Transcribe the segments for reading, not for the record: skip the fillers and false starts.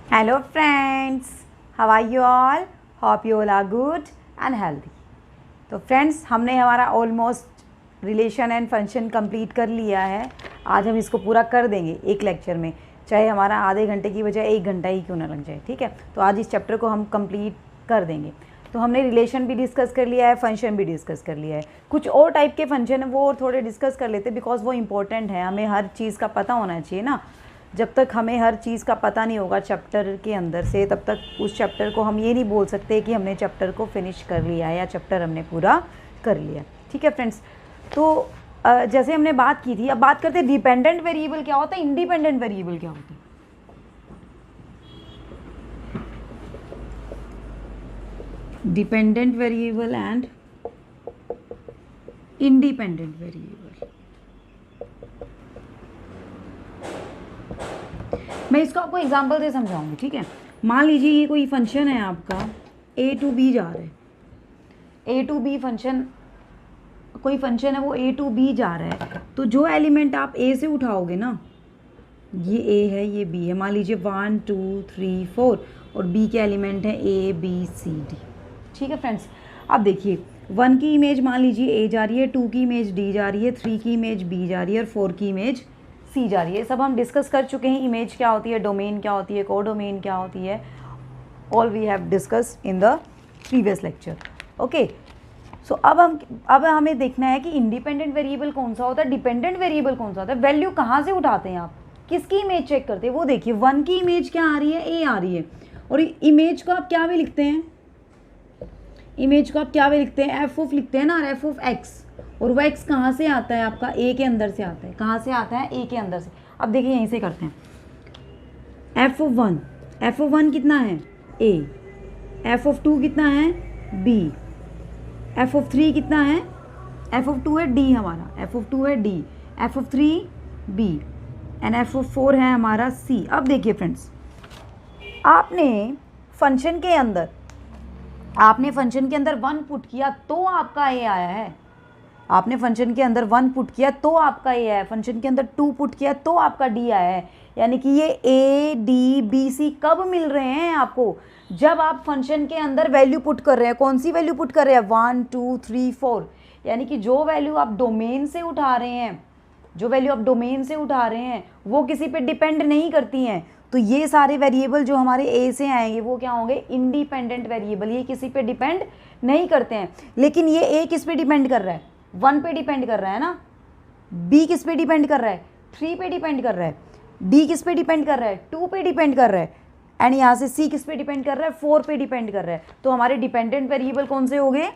Hello friends, how are you all? Hope you all are good and healthy. तो friends हमने हमारा almost relation and function complete कर लिया है। आज हम इसको पूरा कर देंगे एक लेक्चर में, चाहे हमारा आधे घंटे की बजाय 1 घंटा ही क्यों ना लग जाए, ठीक है। तो आज इस चैप्टर को हम कंप्लीट कर देंगे। तो हमने रिलेशन भी डिस्कस कर लिया है, फंक्शन भी डिस्कस कर लिया है। कुछ और टाइप के फंक्शन है वो और थोड़े डिस्कस कर लेते, बिकॉज वो इंपॉर्टेंट है, हमें हर चीज़ का पता होना चाहिए ना। जब तक हमें हर चीज़ का पता नहीं होगा चैप्टर के अंदर से, तब तक उस चैप्टर को हम ये नहीं बोल सकते कि हमने चैप्टर को फिनिश कर लिया है या चैप्टर हमने पूरा कर लिया, ठीक है फ्रेंड्स। तो जैसे हमने बात की थी, अब बात करते हैं डिपेंडेंट वेरिएबल क्या होता है, इंडिपेंडेंट वेरिएबल क्या होता है। Dependent variable and independent variable. मैं इसको आपको एग्जांपल से समझाऊंगी, ठीक है। मान लीजिए ये कोई फंक्शन है आपका, ए टू बी जा रहा है, ए टू बी फंक्शन, कोई फंक्शन है वो ए टू बी जा रहा है। तो जो एलिमेंट आप ए से उठाओगे ना, ये ए है ये बी है, मान लीजिए 1 2 3 4 और बी के एलिमेंट है ए बी सी डी, ठीक है फ्रेंड्स। अब देखिए 1 की इमेज मान लीजिए ए जा रही है, 2 की इमेज डी जा रही है, 3 की इमेज बी जा रही है और 4 की इमेज सी जा रही है। सब हम डिस्कस कर चुके हैं, इमेज क्या होती है, डोमेन क्या होती है, कोडोमेन क्या होती है, all we have discussed in the previous lecture, okay. So अब हमें देखना है कि इंडिपेंडेंट वेरिएबल कौन सा होता है, डिपेंडेंट वेरिएबल कौन सा होता है। वैल्यू कहाँ से उठाते हैं आप, किसकी इमेज चेक करते हैं, वो देखिए 1 की इमेज क्या आ रही है, ए आ रही है, और इमेज को आप क्या भी लिखते हैं, इमेज को आप क्या भी लिखते हैं, एफ ऑफ लिखते हैं ना, एफ ऑफ एक्स। और वो एक्स कहाँ से आता है आपका, ए के अंदर से आता है। कहाँ से आता है, ए के अंदर से। अब देखिए यहीं से करते हैं, एफ ऑफ 1, एफ ऑफ 1 कितना है, ए, एफ ऑफ 2 कितना है, बी, एफ ऑफ 3 कितना है, एफ ऑफ 2 है डी हमारा, एफ ऑफ 2 है D, F of 3 B and F of 4 है हमारा सी। अब देखिए फ्रेंड्स, आपने फंक्शन के अंदर 1 पुट किया तो आपका ए आया है। आपने फंक्शन के अंदर 1 पुट किया तो आपका ए आया है, फंक्शन के अंदर 2 पुट किया तो आपका डी आया है। यानी कि ये ए डी बी सी कब मिल रहे हैं आपको, जब आप फंक्शन के अंदर वैल्यू पुट कर रहे हैं। कौन सी वैल्यू पुट कर रहे हैं, 1 2 3 4। यानी कि जो वैल्यू आप डोमेन से उठा रहे हैं, जो वैल्यू आप डोमेन से उठा रहे हैं वो किसी पे डिपेंड नहीं करती हैं। तो ये सारे वेरिएबल जो हमारे ए से आएंगे वो क्या होंगे, इंडिपेंडेंट वेरिएबल, ये किसी पे डिपेंड नहीं करते हैं। लेकिन ये ए किस पे डिपेंड कर रहा है, 1 पे डिपेंड कर रहा है ना, बी किस पे डिपेंड कर रहा है, 3 पे डिपेंड कर रहा है, डी किस पे डिपेंड कर रहा है, 2 पे डिपेंड कर रहा है, एंड यहाँ से सी किस पे डिपेंड कर रहा है, 4 पे डिपेंड कर रहा है। तो हमारे डिपेंडेंट वेरिएबल कौन से हो गए,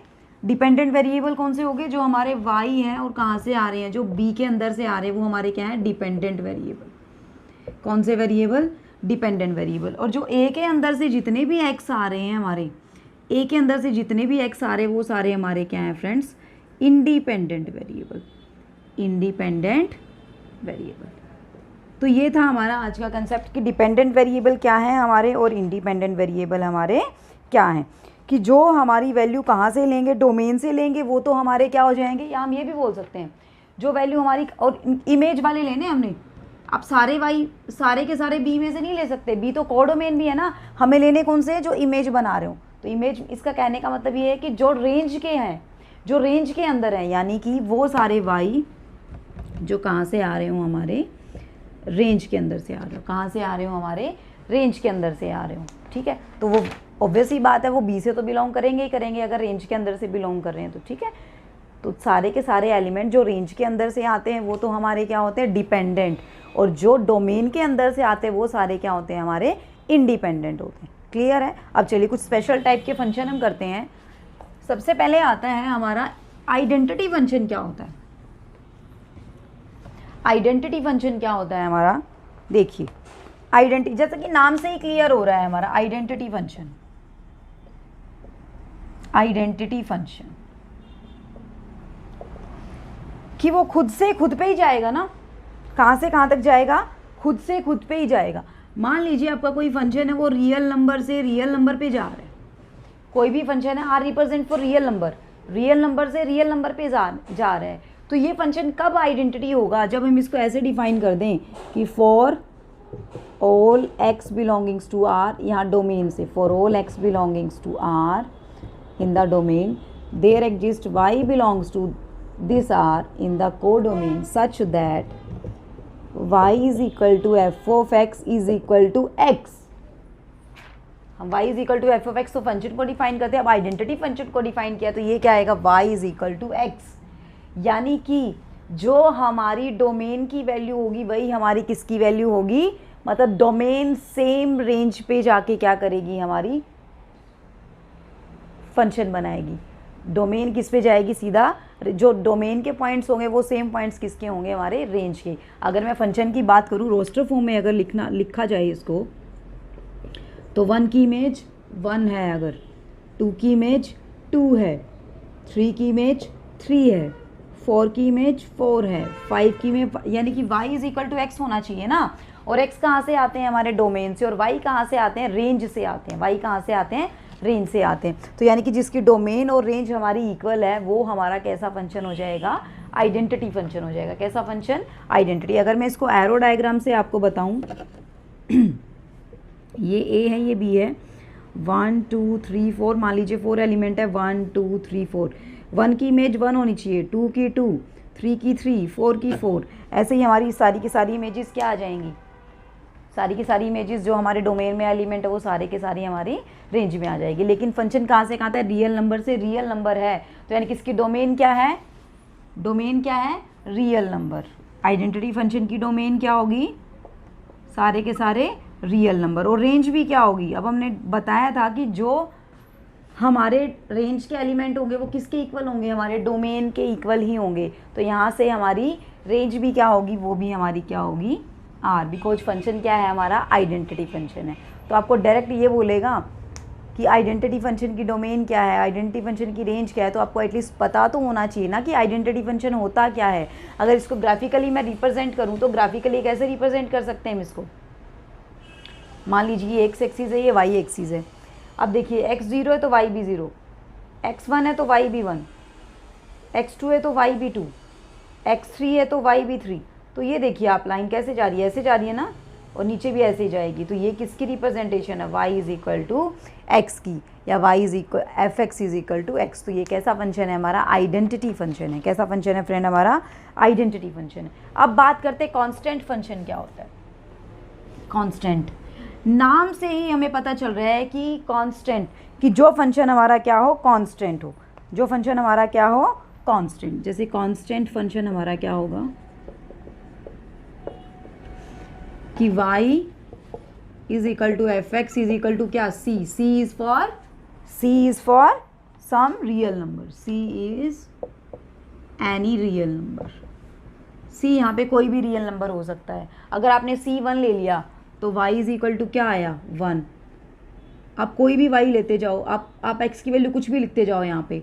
डिपेंडेंट वेरिएबल कौन से हो गए, जो हमारे y हैं और कहाँ से आ रहे हैं, जो b के अंदर से आ रहे हैं वो हमारे क्या हैं, डिपेंडेंट वेरिएबल। कौन से वेरिएबल, डिपेंडेंट वेरिएबल। और जो a के अंदर से जितने भी x आ रहे हैं, हमारे a के अंदर से जितने भी x आ रहे हैं वो सारे हमारे क्या हैं friends, independent variable, independent variable. तो ये था हमारा आज का कंसेप्ट कि डिपेंडेंट वेरिएबल क्या है हमारे और इंडिपेंडेंट वेरिएबल हमारे क्या हैं। कि जो हमारी वैल्यू कहाँ से लेंगे, डोमेन से लेंगे, वो तो हमारे क्या हो जाएंगे, या हम ये भी बोल सकते हैं जो वैल्यू हमारी, और इमेज वाले लेने हमने। आप सारे वाई सारे के सारे बी में से नहीं ले सकते, बी तो कोडोमेन भी है ना, हमें लेने कौन से हैं, जो इमेज बना रहे हो। तो इमेज, इसका कहने का मतलब ये है कि जो रेंज के हैं, जो रेंज के अंदर है, यानी कि वो सारे वाई जो कहाँ से आ रहे हो, हमारे रेंज के अंदर से आ रहे हो, कहाँ से आ रहे हो, हमारे रेंज के अंदर से आ रहे हो, ठीक है। तो वो ऑब्वियस ही बात है, वो बी से तो बिलोंग करेंगे ही करेंगे अगर रेंज के अंदर से बिलोंग कर रहे हैं तो, ठीक है। तो सारे के सारे एलिमेंट जो रेंज के अंदर से आते हैं वो तो हमारे क्या होते हैं, डिपेंडेंट, और जो डोमेन के अंदर से आते हैं वो सारे क्या होते हैं, हमारे इंडिपेंडेंट होते हैं। क्लियर है। अब चलिए कुछ स्पेशल टाइप के फंक्शन हम करते हैं। सबसे पहले आता है हमारा आइडेंटिटी फंक्शन। क्या होता है आइडेंटिटी फंक्शन, क्या होता है हमारा, देखिए आइडेंटिटी, जैसा कि नाम से ही क्लियर हो रहा है हमारा आइडेंटिटी फंक्शन। आइडेंटिटी फंक्शन कि वो खुद से खुद पे ही जाएगा ना, कहाँ से कहाँ तक जाएगा, खुद से खुद पे ही जाएगा। मान लीजिए आपका कोई फंक्शन है वो रियल नंबर से रियल नंबर पे जा रहा है, कोई भी फंक्शन है, R represent for real number, real number से रियल नंबर पे जा रहा है। तो ये फंक्शन कब आइडेंटिटी होगा, जब हम इसको ऐसे डिफाइन कर दें कि for all X belongings to R, यहाँ डोमेन से, for all X belongings to R in the domain there exist Y belongs to this R in the codomain such that y is equal to F of x is equal to X. हम y is equal to F of X तो function को define करते हैं, अब identity function को define किया तो ये क्या आएगा, y is equal to X. यानी कि जो हमारी डोमेन की वैल्यू होगी वही हमारी किसकी वैल्यू होगी, मतलब डोमेन सेम रेंज पे जाके क्या करेगी, हमारी फंक्शन बनाएगी। डोमेन किस पे जाएगी, सीधा जो डोमेन के पॉइंट्स होंगे वो सेम पॉइंट्स किसके होंगे, हमारे रेंज के। अगर मैं फंक्शन की बात करूँ रोस्टर फॉर्म में अगर लिखा जाए इसको, तो 1 की इमेज 1 है, अगर 2 की इमेज 2 है, 3 की इमेज 3 है, 4 की इमेज 4 है, 5 की इमेज, यानी कि y is equal to X होना चाहिए ना। और x कहाँ से आते हैं, हमारे डोमेन से, और y कहाँ से आते हैं, रेंज से आते हैं। y कहाँ से आते हैं, रेंज से आते हैं। तो यानी कि जिसकी डोमेन और रेंज हमारी इक्वल है वो हमारा कैसा फंक्शन हो जाएगा, आइडेंटिटी फंक्शन हो जाएगा। कैसा फंक्शन, आइडेंटिटी। अगर मैं इसको एरो डायग्राम से आपको बताऊं, ये a है, ये b है, 1 2 3 4, मान लीजिए 4 एलिमेंट है, 1 2 3 4। 1 की इमेज 1 होनी चाहिए, 2 की 2, 3 की 3, 4 की 4। ऐसे ही हमारी सारी की सारी इमेजेस क्या आ जाएंगी, सारी की सारी इमेजेस जो हमारे डोमेन में एलिमेंट है वो सारे के सारी हमारी रेंज में आ जाएगी। लेकिन फंक्शन कहाँ से कहाँ आता है, रियल नंबर से। रियल नंबर है तो यानी कि इसकी डोमेन क्या है, डोमेन क्या है, रियल नंबर। आइडेंटिटी फंक्शन की डोमेन क्या होगी, सारे के सारे रियल नंबर। और रेंज भी क्या होगी, अब हमने बताया था कि जो हमारे रेंज के एलिमेंट होंगे वो किसके इक्वल होंगे, हमारे डोमेन के इक्वल ही होंगे। तो यहाँ से हमारी रेंज भी क्या होगी, वो भी हमारी क्या होगी, आर, बिकॉज फंक्शन क्या है हमारा, आइडेंटिटी फंक्शन है। तो आपको डायरेक्ट ये बोलेगा कि आइडेंटिटी फंक्शन की डोमेन क्या है, आइडेंटिटी फंक्शन की रेंज क्या है, तो आपको एटलीस्ट पता तो होना चाहिए ना कि आइडेंटिटी फंक्शन होता क्या है। अगर इसको ग्राफिकली मैं रिप्रेजेंट करूँ तो ग्राफिकली कैसे रिप्रेजेंट कर सकते हैं हम इसको, मान लीजिए ये एक्स एक्सिस है, ये वाई एक्सिस है। अब देखिए x0 है तो y भी 0, x1 है तो y भी 1, x2 है तो y भी 2, x3 है तो y भी 3। तो ये देखिए आप लाइन कैसे जा रही है, ऐसे जा रही है ना, और नीचे भी ऐसे ही जाएगी। तो ये किसकी रिप्रेजेंटेशन है, y is equal to X की, या y is equal F X is equal to X. तो ये कैसा फंक्शन है हमारा, आइडेंटिटी फंक्शन है। कैसा फंक्शन है फ्रेंड, हमारा आइडेंटिटी फंक्शन है। अब बात करते हैं कॉन्स्टेंट फंक्शन क्या होता है। कॉन्स्टेंट, नाम से ही हमें पता चल रहा है कि कांस्टेंट, कि जो फंक्शन हमारा क्या हो, कांस्टेंट हो। जो फंक्शन हमारा क्या हो, कांस्टेंट। जैसे कांस्टेंट फंक्शन हमारा क्या होगा कि y is equal to F X is equal to क्या, c। c is for some real number, c is any real number. c यहाँ पे कोई भी रियल नंबर हो सकता है। अगर आपने c1 ले लिया तो y इज इक्वल टू क्या आया, 1। आप कोई भी y लेते जाओ, आप x की वैल्यू कुछ भी लिखते जाओ यहाँ पे।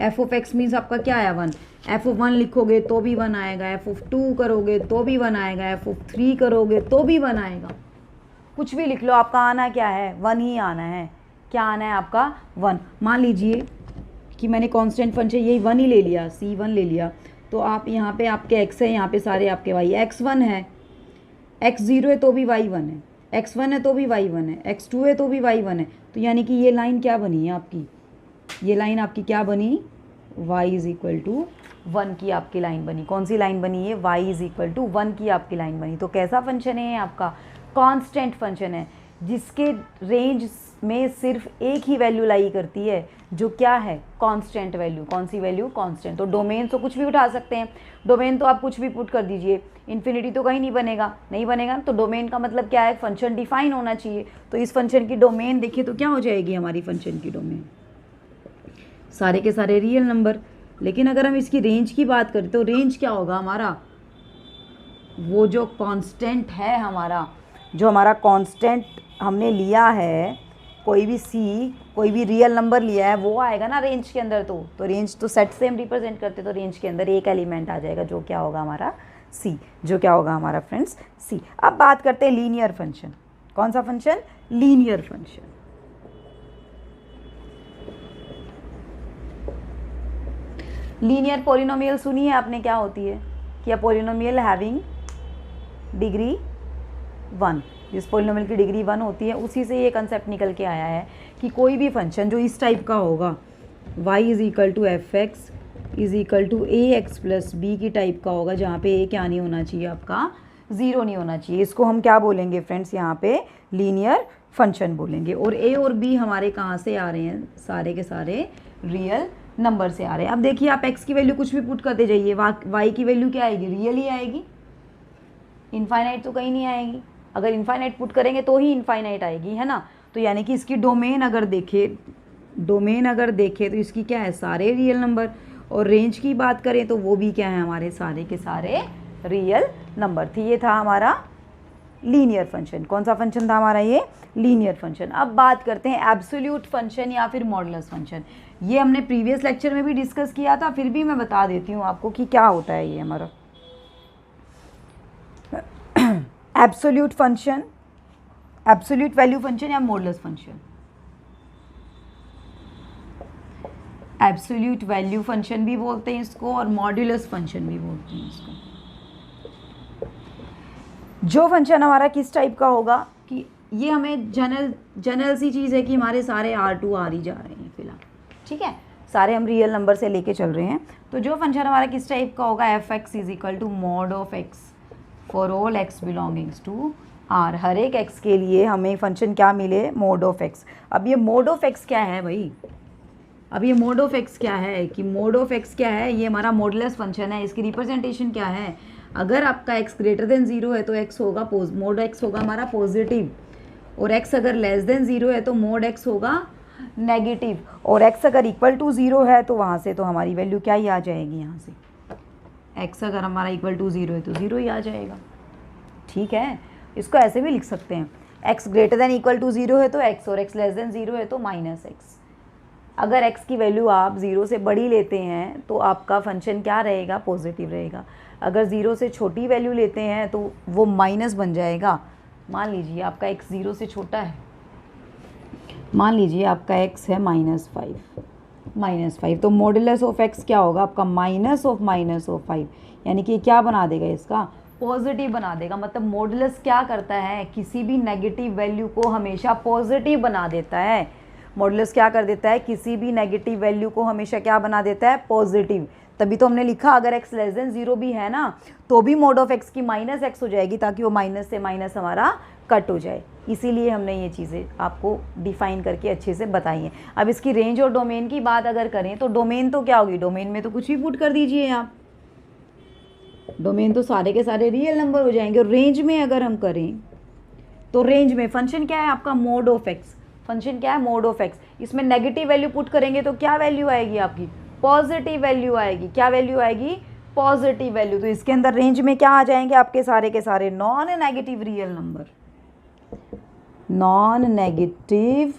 f ऑफ x मीन्स आपका क्या आया, 1। f ऑफ 1 लिखोगे तो भी 1 आएगा, f ऑफ 2 करोगे तो भी 1 आएगा, f ऑफ 3 करोगे तो भी 1 आएगा। कुछ भी लिख लो, आपका आना क्या है, 1 ही आना है। क्या आना है आपका, 1। मान लीजिए कि मैंने कांस्टेंट फंक्शन यही 1 ही ले लिया, c1 ले लिया, तो आप यहाँ पे आपके x है, यहाँ पे सारे आपके y। x1 है, x0 है तो भी y1 है, x1 है तो भी y1 है, x2 है तो भी y1 है। तो यानी कि ये लाइन क्या बनी है आपकी, ये लाइन आपकी क्या बनी, y इज इक्वल टू 1 की आपकी लाइन बनी। कौन सी लाइन बनी है, y इज इक्वल टू 1 की आपकी लाइन बनी। तो कैसा फंक्शन है आपका, कांस्टेंट फंक्शन है, जिसके रेंज में सिर्फ एक ही वैल्यू लाई करती है, जो क्या है, कांस्टेंट वैल्यू। कौन सी वैल्यू, कांस्टेंट। तो डोमेन तो कुछ भी उठा सकते हैं, डोमेन तो आप कुछ भी पुट कर दीजिए, इन्फिनिटी तो कहीं नहीं बनेगा, नहीं बनेगा। तो डोमेन का मतलब क्या है, फंक्शन डिफाइन होना चाहिए। तो इस फंक्शन की डोमेन देखिए तो क्या हो जाएगी हमारी फंक्शन की डोमेन, सारे के सारे रियल नंबर। लेकिन अगर हम इसकी रेंज की बात करें तो रेंज क्या होगा हमारा, वो जो कांस्टेंट है हमारा, जो हमारा कांस्टेंट हमने लिया है, कोई भी कोई भी रियल नंबर लिया है वो आएगा ना रेंज के अंदर। तो रेंज तो सेट से हम रिप्रेजेंट करते, तो रेंज के अंदर एक एलिमेंट आ जाएगा जो क्या होगा हमारा c, जो क्या होगा हमारा फ्रेंड्स c। अब बात करते हैं लीनियर फंक्शन। कौन सा function, linear function. Linear polynomial सुनी है आपने, क्या होती है कि अ पॉलिनोमियल हैविंग डिग्री 1। जिस पोलिनोमियल की डिग्री 1 होती है, उसी से ये कंसेप्ट निकल के आया है कि कोई भी फंक्शन जो इस टाइप का होगा, y is equal to F X is equal to A X plus B की टाइप का होगा, जहाँ पे ए क्या नहीं होना चाहिए, आपका 0 नहीं होना चाहिए। इसको हम क्या बोलेंगे फ्रेंड्स, यहाँ पे लीनियर फंक्शन बोलेंगे। और ए और बी हमारे कहाँ से आ रहे हैं, सारे के सारे रियल नंबर से आ रहे हैं। अब देखिए आप x की वैल्यू कुछ भी पुट करते जाइए, y की वैल्यू क्या आएगी, रियल ही आएगी, इनफाइनाइट तो कहीं नहीं आएगी। अगर इनफाइनाइट पुट करेंगे तो ही इनफाइनाइट आएगी, है ना। तो यानी कि इसकी डोमेन अगर देखें तो इसकी क्या है, सारे रियल नंबर। और रेंज की बात करें तो वो भी क्या है, हमारे सारे के सारे रियल नंबर थी। ये था हमारा लीनियर फंक्शन। कौन सा फंक्शन था हमारा, ये लीनियर फंक्शन। अब बात करते हैं एब्सोल्यूट फंक्शन या फिर मॉडुलस फंक्शन। ये हमने प्रीवियस लेक्चर में भी डिस्कस किया था, फिर भी मैं बता देती हूँ आपको कि क्या होता है ये हमारा absolute function, absolute value function या modulus function. Absolute value function भी बोलते हैं इसको और मॉड्यूलस फंक्शन भी बोलते हैं इसको। जो फंक्शन हमारा किस टाइप का होगा कि ये हमें जनरल सी चीज़ है कि हमारे सारे R2 R ही जा रहे हैं फिलहाल, ठीक है, सारे हम रियल नंबर से लेके चल रहे हैं। तो जो फंक्शन हमारा किस टाइप का होगा, F X is equal to mod of x for all X belongings to R. हर एक एक्स के लिए हमें फंक्शन क्या मिले, मोड ऑफ एक्स। अब ये मोड ऑफ एक्स क्या है भाई, अब ये मोड ऑफ एक्स क्या है कि मोड ऑफ एक्स क्या है, ये हमारा मॉडुलस फंक्शन है। इसकी रिप्रेजेंटेशन क्या है, अगर आपका x ग्रेटर देन 0 है तो x होगा मोड x होगा हमारा पॉजिटिव, और x अगर लेस देन 0 है तो मोड x होगा नेगेटिव, और x अगर इक्वल टू 0 है तो वहाँ से तो हमारी वैल्यू क्या ही आ जाएगी, यहाँ से x अगर हमारा इक्वल टू 0 है तो 0 ही आ जाएगा, ठीक है। इसको ऐसे भी लिख सकते हैं, x greater than equal to 0 है तो x, और x लेस देन 0 है तो माइनस x। अगर x की वैल्यू आप 0 से बड़ी लेते हैं तो आपका फंक्शन क्या रहेगा, पॉजिटिव रहेगा। अगर 0 से छोटी वैल्यू लेते हैं तो वो माइनस बन जाएगा। मान लीजिए आपका x 0 से छोटा है, मान लीजिए आपका x है -5, तो मॉडुलस ऑफ x क्या होगा आपका, -5, यानी कि क्या बना देगा, इसका पॉजिटिव बना देगा। मतलब मॉडुलस क्या करता है, किसी भी नेगेटिव वैल्यू को हमेशा पॉजिटिव बना देता है। मॉडुलस क्या कर देता है, किसी भी नेगेटिव वैल्यू को हमेशा क्या बना देता है, पॉजिटिव। तभी तो हमने लिखा अगर x लेस देन 0 भी है ना तो भी मोड ऑफ x की -x हो जाएगी, ताकि वो माइनस से माइनस हमारा कट हो जाए। इसीलिए हमने ये चीज़ें आपको डिफाइन करके अच्छे से बताई हैं। अब इसकी रेंज और डोमेन की बात अगर करें तो डोमेन तो क्या होगी, डोमेन में तो कुछ भी पुट कर दीजिए आप, डोमेन तो सारे के सारे रियल नंबर हो जाएंगे। और रेंज में अगर हम करें तो रेंज में फंक्शन क्या है आपका, मोड ऑफ एक्स। फंक्शन क्या है, मोड ऑफ एक्स। इसमें नेगेटिव वैल्यू पुट करेंगे तो क्या वैल्यू आएगी आपकी, पॉजिटिव वैल्यू आएगी। क्या वैल्यू आएगी, पॉजिटिव वैल्यू। तो इसके अंदर रेंज में क्या आ जाएंगे आपके सारे के सारे non negative real number, non negative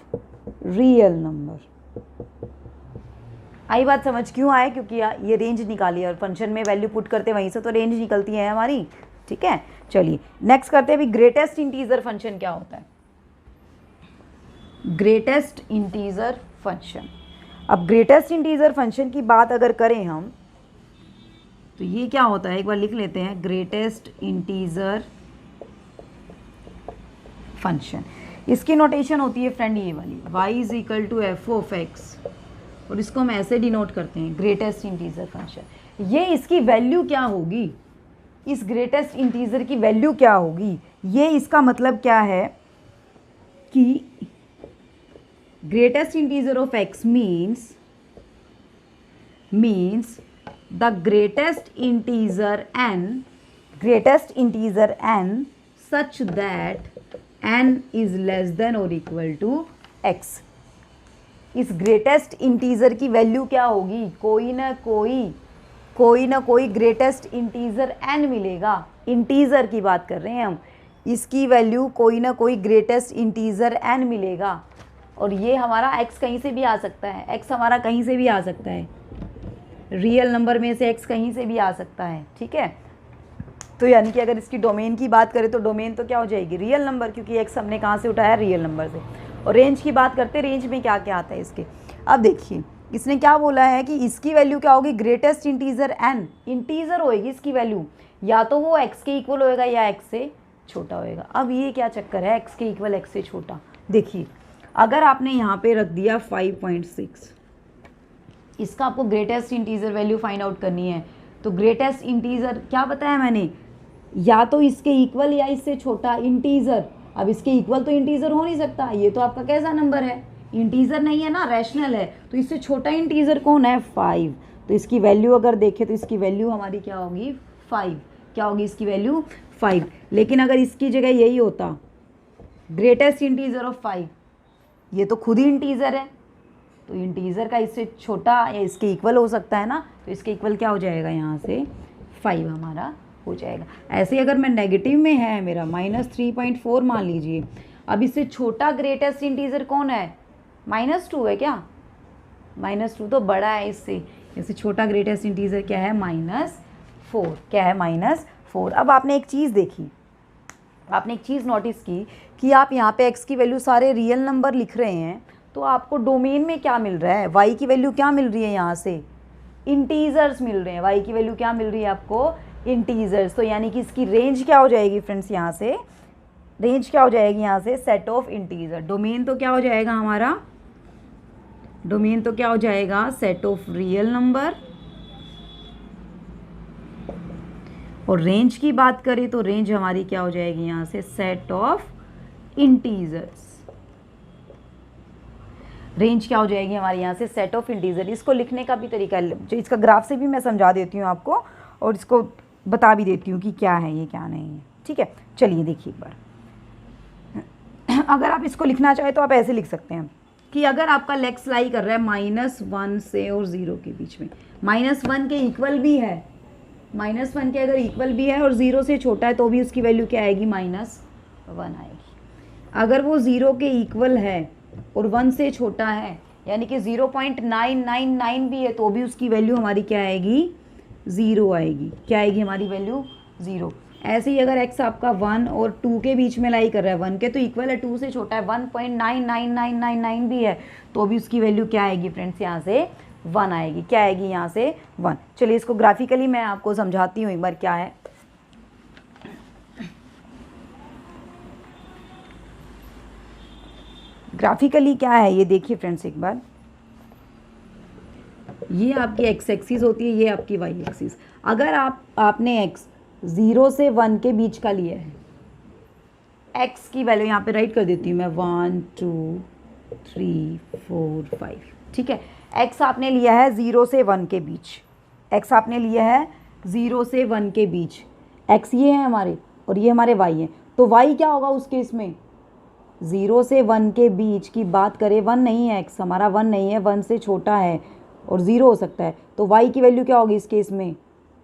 real number. आई बात समझ, क्यों आए, क्योंकि ये रेंज निकाली और फंक्शन में वैल्यू पुट करते वहीं से तो रेंज निकलती है हमारी, ठीक है। चलिए नेक्स्ट करते हैं अभी, ग्रेटेस्ट इंटीजर फंक्शन क्या होता है, ग्रेटेस्ट इंटीजर फंक्शन। अब ग्रेटेस्ट इंटीजर फंक्शन की बात अगर करें हम तो ये क्या होता है, एक बार लिख लेते हैं, ग्रेटेस्ट इंटीजर फंक्शन। इसकी नोटेशन होती है फ्रेंड ये वाली, y is equal to F of X, और इसको हम ऐसे डिनोट करते हैं, ग्रेटेस्ट इंटीजर फंक्शन। ये इसकी वैल्यू क्या होगी, इस ग्रेटेस्ट इंटीजर की वैल्यू क्या होगी, ये इसका मतलब क्या है कि greatest integer of x means the greatest integer n such that n is less than or equal to x। इस ग्रेटेस्ट इंटीजर की वैल्यू क्या होगी, कोई ना कोई ग्रेटेस्ट इंटीजर n मिलेगा। इंटीजर की बात कर रहे हैं हम, इसकी वैल्यू कोई ना कोई ग्रेटेस्ट इंटीजर n मिलेगा। और ये हमारा x कहीं से भी आ सकता है, x हमारा कहीं से भी आ सकता है, रियल नंबर में से x कहीं से भी आ सकता है, ठीक है। तो यानी कि अगर इसकी डोमेन की बात करें तो डोमेन तो क्या हो जाएगी, रियल नंबर, क्योंकि x हमने कहाँ से उठाया, रियल नंबर से। और रेंज की बात करते हैं, रेंज में क्या क्या आता है इसके। अब देखिए इसने क्या बोला है कि इसकी वैल्यू क्या होगी, ग्रेटेस्ट इंटीजर n, इंटीजर होएगी इसकी वैल्यू, या तो वो x के इक्वल होएगा या x से छोटा होएगा। अब ये क्या चक्कर है, x के इक्वल x से छोटा। देखिए अगर आपने यहाँ पे रख दिया 5.6, इसका आपको greatest integer value find out करनी है, तो ग्रेटेस्ट इंटीजर क्या बताया मैंने, या तो इसके इक्वल या इससे छोटा इंटीजर। अब इसके इक्वल तो इंटीजर हो नहीं सकता, ये तो आपका कैसा नंबर है, इंटीजर नहीं है ना, रैशनल है, तो इससे छोटा इंटीजर कौन है, 5। तो इसकी वैल्यू अगर देखें तो इसकी वैल्यू हमारी क्या होगी, 5। क्या होगी इसकी वैल्यू, 5। लेकिन अगर इसकी जगह यही होता ग्रेटेस्ट इंटीजर ऑफ 5, ये तो खुद ही इंटीजर है, तो इंटीजर का इससे छोटा या इसके इक्वल हो सकता है ना, तो इसके इक्वल क्या हो जाएगा, यहाँ से 5 हमारा हो जाएगा। ऐसे अगर मैं नेगेटिव में है मेरा -3.4 मान लीजिए, अब इससे छोटा ग्रेटेस्ट इंटीजर कौन है, -2 है क्या, -2 तो बड़ा है इससे छोटा ग्रेटेस्ट इंटीजर क्या है, -4। क्या है, -4। अब आपने एक चीज़ देखी, आपने एक चीज़ नोटिस की कि आप यहाँ पे x की वैल्यू सारे रियल नंबर लिख रहे हैं, तो आपको डोमेन में क्या मिल रहा है, y की वैल्यू क्या मिल रही है, यहाँ से इंटीजर्स मिल रहे हैं, y की वैल्यू क्या मिल रही है आपको, इंटीजर्स। तो यानी कि इसकी रेंज क्या हो जाएगी फ्रेंड्स, यहाँ से रेंज क्या हो जाएगी, यहाँ से सेट ऑफ इंटीजर। डोमेन तो क्या हो जाएगा हमारा, डोमेन तो क्या हो जाएगा, सेट ऑफ रियल नंबर। और रेंज की बात करें तो रेंज हमारी क्या हो जाएगी, यहाँ से सेट ऑफ इंटीजर्स। रेंज क्या हो जाएगी हमारी, यहाँ से सेट ऑफ इंटीजर। इसको लिखने का भी तरीका, जो इसका ग्राफ से भी मैं समझा देती हूँ आपको, और इसको बता भी देती हूँ कि क्या है ये क्या नहीं है, ठीक है। चलिए देखिए एक बार, अगर आप इसको लिखना चाहें तो आप ऐसे लिख सकते हैं कि अगर आपका लेक्स लाई कर रहा है -1 से और 0 के बीच में, -1 के इक्वल भी है, -1 के अगर इक्वल भी है और 0 से छोटा है तो भी उसकी वैल्यू क्या आएगी, -1 आएगी। अगर वो 0 के इक्वल है और 1 से छोटा है, यानी कि 0.999 भी है, तो भी उसकी वैल्यू हमारी क्या आएगी, 0 आएगी। क्या आएगी हमारी वैल्यू, 0। ऐसे ही अगर x आपका 1 और 2 के बीच में लाई कर रहा है, 1 के तो इक्वल है, 2 से छोटा है, 1.99999 भी है, तो भी उसकी वैल्यू क्या आएगी फ्रेंड्स, यहाँ से 1 आएगी। क्या आएगी, यहाँ से 1। चलिए इसको ग्राफिकली मैं आपको समझाती हूँ एक बार क्या है। ग्राफिकली क्या है ये देखिए फ्रेंड्स एक बार, ये आपकी x एक्सिस होती है, ये आपकी y एक्सिस। अगर आपने x 0 से 1 के बीच का लिया है, x की वैल्यू यहाँ पे राइट कर देती हूँ मैं, 1 2 3 4 5, ठीक है। x आपने लिया है 0 से 1 के बीच, x आपने लिया है 0 से 1 के बीच, x ये है हमारे और ये हमारे y हैं, तो y क्या होगा उस केस में, 0 से 1 के बीच की बात करें, 1 नहीं है x हमारा, 1 नहीं है, 1 से छोटा है और 0 हो सकता है, तो y की वैल्यू क्या होगी इस केस में,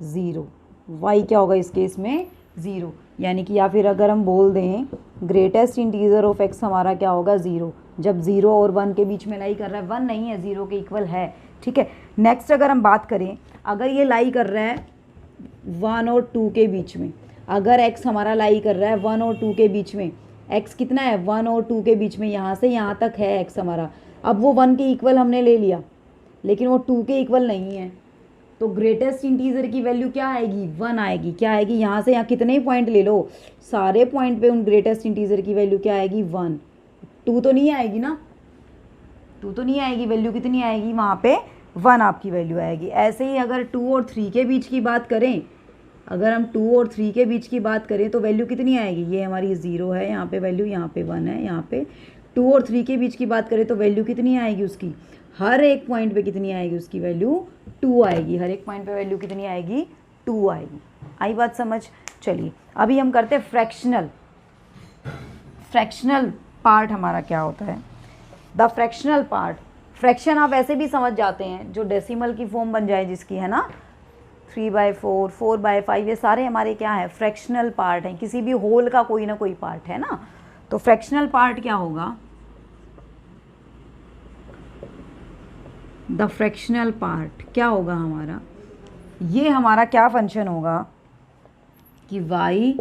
0। y क्या होगा इस केस में, 0। यानी कि या फिर अगर हम बोल दें ग्रेटेस्ट इंटीजर ऑफ x हमारा क्या होगा, 0। जब 0 और 1 के बीच में लाई कर रहा है, 1 नहीं है, 0 के इक्वल है, ठीक है। नेक्स्ट अगर हम बात करें, अगर ये लाई कर रहा है 1 और 2 के बीच में, अगर x हमारा लाई कर रहा है 1 और 2 के बीच में, x कितना है, 1 और 2 के बीच में, यहाँ से यहाँ तक है x हमारा। अब वो 1 के इक्वल हमने ले लिया, लेकिन वो 2 के इक्वल नहीं है, तो ग्रेटेस्ट इंटीजर की वैल्यू क्या आएगी, 1 आएगी। क्या आएगी, यहाँ से यहाँ कितने ही पॉइंट ले लो, सारे पॉइंट पे उन ग्रेटेस्ट इंटीजर की वैल्यू क्या आएगी, 1। 2 तो नहीं आएगी ना, 2 तो नहीं आएगी, वैल्यू कितनी आएगी वहाँ पे, 1 आपकी वैल्यू आएगी। ऐसे ही अगर 2 और 3 के बीच की बात करें, अगर हम 2 और 3 के बीच की बात करें तो वैल्यू कितनी आएगी, ये हमारी 0 है, यहाँ पे वैल्यू, यहाँ पे 1 है, यहाँ पे 2 और 3 के बीच की बात करें तो वैल्यू कितनी आएगी उसकी, हर एक पॉइंट पे कितनी आएगी उसकी वैल्यू, 2 आएगी। हर एक पॉइंट पे वैल्यू कितनी आएगी, 2 आएगी। आई बात समझ। चलिए अभी हम करते हैं फ्रैक्शनल। फ्रैक्शनल पार्ट हमारा क्या होता है, द फ्रैक्शनल पार्ट। फ्रैक्शन आप ऐसे भी समझ जाते हैं जो डेसिमल की फॉर्म बन जाए जिसकी, है ना, 3/4 4/5, ये सारे हमारे क्या है, फ्रैक्शनल पार्ट हैं, किसी भी होल का कोई ना कोई पार्ट है ना। तो फ्रैक्शनल पार्ट क्या होगा, द फ्रैक्शनल पार्ट क्या होगा हमारा, ये हमारा क्या फंक्शन होगा कि y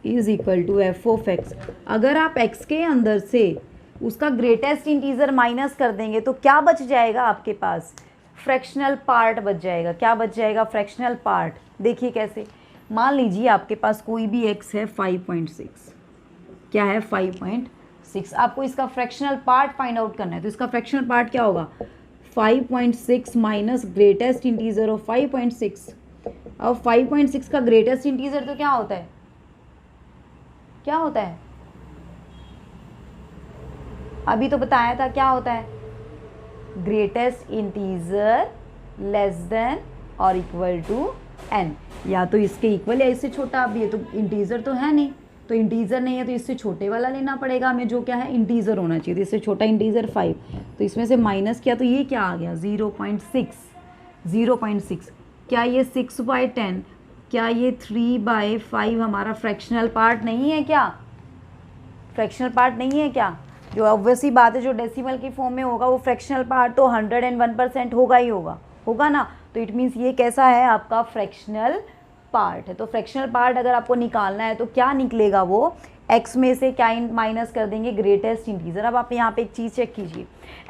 is equal to F of X. अगर आप x के अंदर से उसका ग्रेटेस्ट इंटीजर माइनस कर देंगे तो क्या बच जाएगा आपके पास, फ्रैक्शनल पार्ट बच जाएगा। क्या बच जाएगा, फ्रैक्शनल पार्ट। देखिए कैसे, मान लीजिए आपके पास कोई भी x है 5.6, क्या है 5.6, आपको इसका फ्रैक्शनल पार्ट फाइंड आउट करना है। तो इसका फ्रैक्शनल पार्ट क्या होगा, 5.6 माइनस ग्रेटेस्ट इंटीजर ऑफ 5.6। अब 5.6 का ग्रेटेस्ट इंटीजर तो क्या होता है, क्या होता है, अभी तो बताया था क्या होता है, ग्रेटेस्ट इंटीजर लेस देन और इक्वल टू n, या तो इसके इक्वल या इससे छोटा। अब ये तो इंटीजर तो है नहीं, तो इंटीजर नहीं है तो इससे छोटे वाला लेना पड़ेगा हमें, जो क्या है इंटीजर होना चाहिए। तो इससे छोटा इंटीजर 5, तो इसमें से माइनस किया तो ये क्या आ गया 0.6। 0.6 क्या ये 6/10, क्या ये 3/5 हमारा फ्रैक्शनल पार्ट नहीं है क्या, फ्रैक्शनल पार्ट नहीं है क्या। जो ऑब्वियसली बात है, जो डेसिमल की फॉर्म में होगा वो फ्रैक्शनल पार्ट तो 101% होगा ही होगा ना। तो इट मीन्स ये कैसा है आपका फ्रैक्शनल पार्ट है। तो फ्रैक्शनल पार्ट अगर आपको निकालना है तो क्या निकलेगा, वो x में से क्या माइनस कर देंगे, ग्रेटेस्ट इंटीजर। अब आप यहाँ पे एक चीज़ चेक कीजिए,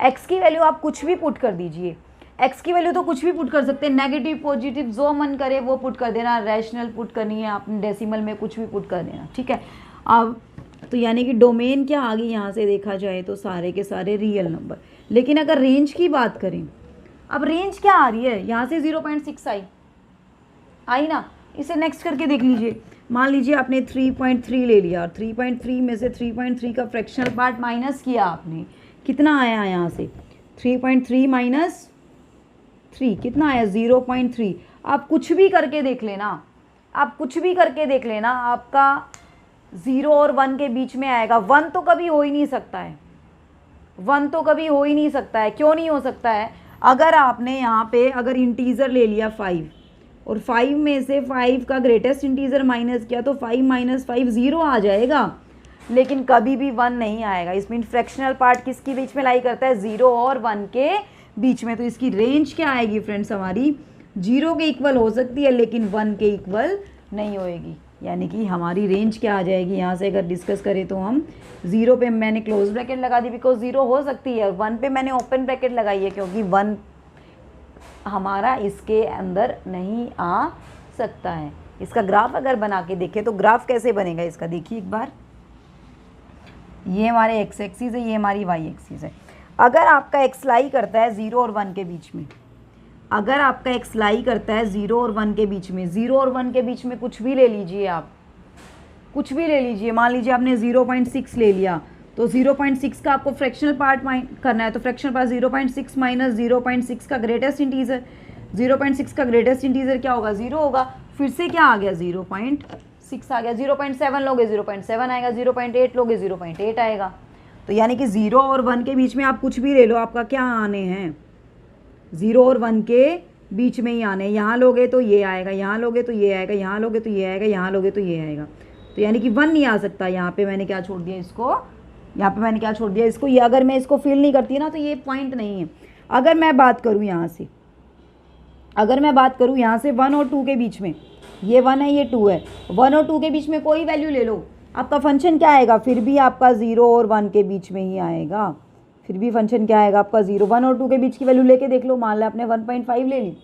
x की वैल्यू आप कुछ भी पुट कर दीजिए, x की वैल्यू तो कुछ भी पुट कर सकते हैं, नेगेटिव पॉजिटिव जो मन करे वो पुट कर देना, रैशनल पुट करनी है आपने, डेसिमल में कुछ भी पुट कर देना, ठीक है। अब तो यानी कि डोमेन क्या आ गई यहाँ से देखा जाए तो सारे के सारे रियल नंबर। लेकिन अगर रेंज की बात करें, अब रेंज क्या आ रही है, यहाँ से 0.6 आई ना। इसे नेक्स्ट करके देख लीजिए, मान लीजिए आपने 3.3 ले लिया और 3.3 में से 3.3 का फ्रैक्शनल पार्ट माइनस किया आपने, कितना आया यहाँ से 3.3 माइनस 3 कितना आया 0.3। आप कुछ भी करके देख लेना, आप कुछ भी करके देख लेना, आपका 0 और 1 के बीच में आएगा। 1 तो कभी हो ही नहीं सकता है, 1 तो कभी हो ही नहीं सकता है। क्यों नहीं हो सकता है, अगर आपने यहाँ पे अगर इंटीजर ले लिया 5 और 5 में से 5 का ग्रेटेस्ट इंटीजर माइनस किया तो 5 - 5 0 आ जाएगा, लेकिन कभी भी 1 नहीं आएगा। इस मीन फ्रैक्शनल पार्ट किसके बीच में लाई करता है, 0 और 1 के बीच में। तो इसकी रेंज क्या आएगी फ्रेंड्स, हमारी 0 के इक्वल हो सकती है लेकिन 1 के इक्वल नहीं होएगी। यानी कि हमारी रेंज क्या आ जाएगी, यहाँ से अगर डिस्कस करें तो हम 0 पे मैंने क्लोज ब्रैकेट लगा दी बिकॉज 0 हो सकती है, 1 पे मैंने ओपन ब्रैकेट लगाई है क्योंकि 1 हमारा इसके अंदर नहीं आ सकता है। इसका ग्राफ अगर बना के देखें तो ग्राफ कैसे बनेगा इसका, देखिए एक बार, ये हमारे एक्स एक्सिस है, ये हमारी वाई एक्सिस है। अगर आपका एक्स लाई करता है 0 और 1 के बीच में, अगर आपका एक्स लाई करता है 0 और 1 के बीच में, 0 और 1 के बीच में कुछ भी ले लीजिए, आप कुछ भी ले लीजिए, मान लीजिए आपने 0.6 ले लिया तो 0.6 का आपको फ्रैक्शनल पार्ट करना है। तो फ्रैक्शनल पार्ट 0.6 माइनस 0.6 का ग्रेटेस्ट इंटीजर, 0.6 का ग्रेटेस्ट इंटीजर क्या होगा 0 होगा। फिर से क्या आ गया 0.6 आ गया, 0.7 लोगे 0.7 आएगा, 0.8 लोगे 0.8 आएगा। तो यानी कि 0 और 1 के बीच में आप कुछ भी ले लो, आपका क्या आने हैं 0 और 1 के बीच में ही आने हैं। यहाँ लोगे तो ये आएगा, यहाँ लोगे तो ये आएगा, यहाँ लोगे तो ये आएगा, यहाँ लोगे तो ये आएगा। तो यानी कि 1 नहीं आ सकता। यहाँ पे मैंने क्या छोड़ दिया इसको, यहाँ पे मैंने क्या छोड़ दिया इसको, ये अगर मैं इसको फिल नहीं करती ना तो ये पॉइंट नहीं है। अगर मैं बात करूँ यहाँ से, अगर मैं बात करूँ यहाँ से 1 और 2 के बीच में, ये 1 है ये 2 है, 1 और 2 के बीच में कोई वैल्यू ले लो, आपका फंक्शन क्या आएगा, फिर भी आपका 0 और 1 के बीच में ही आएगा। फिर भी फंक्शन क्या आएगा आपका 0, 1 और 2 के बीच की वैल्यू लेके देख लो। मान लें आपने 1.5 ले ली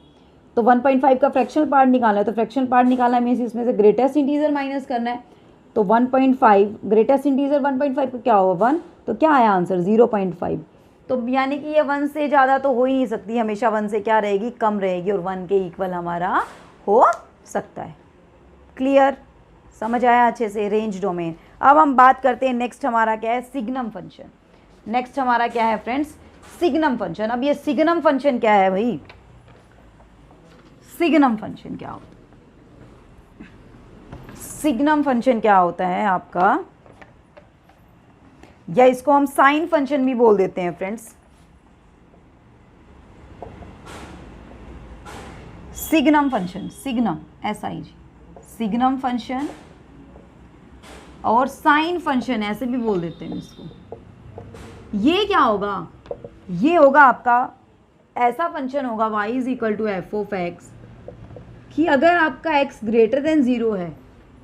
तो 1.5 का फ्रैक्शनल पार्ट निकालना है। तो फ्रैक्शनल पार्ट निकालना मीन्स इसमें से ग्रेटेस्ट इंटीजर माइनस करना है। तो 1.5 ग्रेटेस्ट इंटीजर 1.5 का क्या होगा 1, तो क्या आया आंसर 0.5। तो यानी कि ये 1 से ज़्यादा तो हो ही नहीं सकती, हमेशा 1 से क्या रहेगी, कम रहेगी, और 1 के इक्वल हमारा हो सकता है। क्लियर, समझ आया अच्छे से रेंज डोमेन। अब हम बात करते हैं नेक्स्ट हमारा क्या है, सिग्नम फंक्शन। नेक्स्ट हमारा क्या है फ्रेंड्स, सिग्नम फंक्शन। अब ये सिग्नम फंक्शन क्या है भाई, सिग्नम फंक्शन क्या होता है, सिग्नम फंक्शन क्या होता है आपका, या इसको हम साइन फंक्शन भी बोल देते हैं friends. Signum function, signum SIG, signum function और साइन फंक्शन ऐसे भी बोल देते हैं इसको। ये क्या होगा, ये होगा आपका ऐसा फंक्शन होगा y = f(x) कि अगर आपका x ग्रेटर देन 0 है,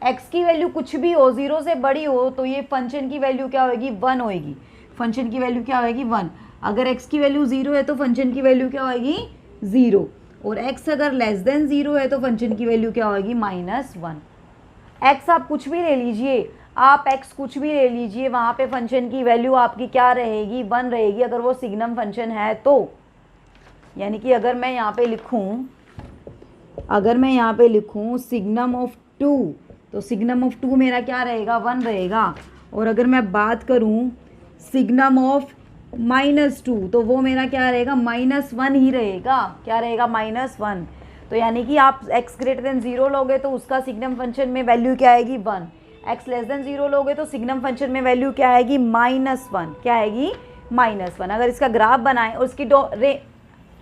x की वैल्यू कुछ भी हो 0 से बड़ी हो, तो ये फंक्शन की वैल्यू क्या होगी 1 होएगी। फंक्शन की वैल्यू क्या होएगी 1। अगर x की वैल्यू 0 है तो फंक्शन की वैल्यू क्या होएगी 0। और x अगर लेस देन 0 है तो फंक्शन की वैल्यू क्या होगी, -1। x आप कुछ भी ले लीजिए, आप x कुछ भी ले लीजिए, वहाँ पे फंक्शन की वैल्यू आपकी क्या रहेगी, 1 रहेगी, अगर वो सिग्नम फंक्शन है तो। यानी कि अगर मैं यहाँ पे लिखूँ सिग्नम ऑफ 2, तो सिग्नम ऑफ 2 मेरा क्या रहेगा, 1 रहेगा। और अगर मैं बात करूँ सिग्नम ऑफ -2, तो वो मेरा क्या रहेगा, -1 ही रहेगा। क्या रहेगा, -1। तो यानी कि आप x ग्रेटर देन 0 लोगे तो उसका सिग्नम फंक्शन में वैल्यू क्या आएगी, 1। x लेस देन 0 लोगे तो सिग्नम फंक्शन में वैल्यू क्या आएगी, -1। क्या आएगी, -1। अगर इसका ग्राफ बनाएं और उसकी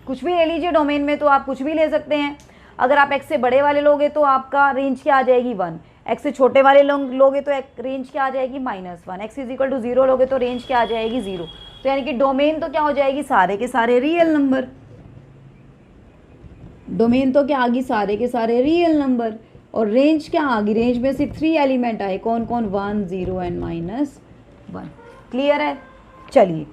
कुछ भी ले लीजिए डोमेन में, तो आप कुछ भी ले सकते हैं। अगर आप x से बड़े वाले लोगे तो आपका रेंज क्या आ जाएगी, 1। x से छोटे वाले लोगे तो रेंज क्या आ जाएगी, -1। x = 0 लोगे तो रेंज क्या आ जाएगी, 0। तो यानी कि डोमेन तो क्या हो जाएगी, सारे के सारे रियल नंबर। डोमेन तो क्या आ गई, सारे के सारे रियल नंबर। और रेंज क्या आ गई, रेंज में सिर्फ 3 एलिमेंट आए, कौन कौन, 1, 0 एंड -1। क्लियर है। चलिए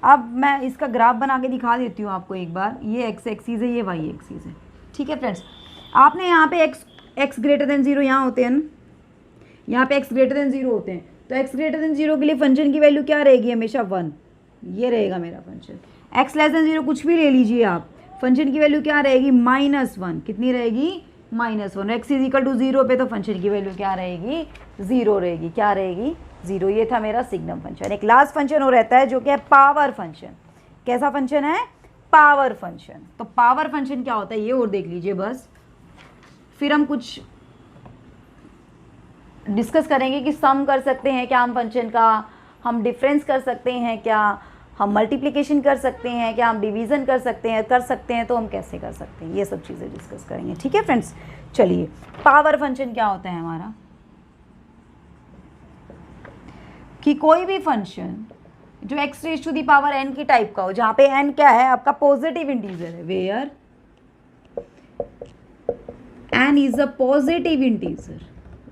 अब मैं इसका ग्राफ बना के दिखा देती हूँ आपको एक बार। ये x एक्सीज है, ये y एक्सीज है। ठीक है फ्रेंड्स, आपने यहाँ पे x ग्रेटर देन 0 यहाँ होते हैं ना, यहाँ पे x ग्रेटर देन 0 होते हैं, तो x ग्रेटर देन 0 के लिए फंक्शन की वैल्यू क्या रहेगी, हमेशा 1। ये रहेगा मेरा फंक्शन। x लेस देन 0 कुछ भी ले लीजिए आप, फंक्शन की वैल्यू क्या रहेगी, -1। कितनी रहेगी, -1। x = 0 पे तो फंक्शन की वैल्यू क्या रहेगी, 0 रहेगी। क्या रहेगी, 0। ये था मेरा सिग्नम फंक्शन। एक लास्ट फंक्शन हो रहता है जो कि है पावर फंक्शन। कैसा फंक्शन है, पावर फंक्शन। तो पावर फंक्शन क्या होता है ये और देख लीजिए बस, फिर हम कुछ डिस्कस करेंगे कि सम कर सकते हैं क्या हम फंक्शन का, हम डिफरेंस कर सकते हैं क्या, हम मल्टीप्लिकेशन कर सकते हैं क्या, हम डिवीज़न कर सकते हैं तो हम कैसे कर सकते हैं, ये सब चीज़ें डिस्कस करेंगे। ठीक है फ्रेंड्स, चलिए पावर फंक्शन क्या होता है हमारा, कि कोई भी फंक्शन जो x⁴n की टाइप का हो, जहाँ पे n क्या है, आपका पॉजिटिव इंटीजर है, where n is a positive integer,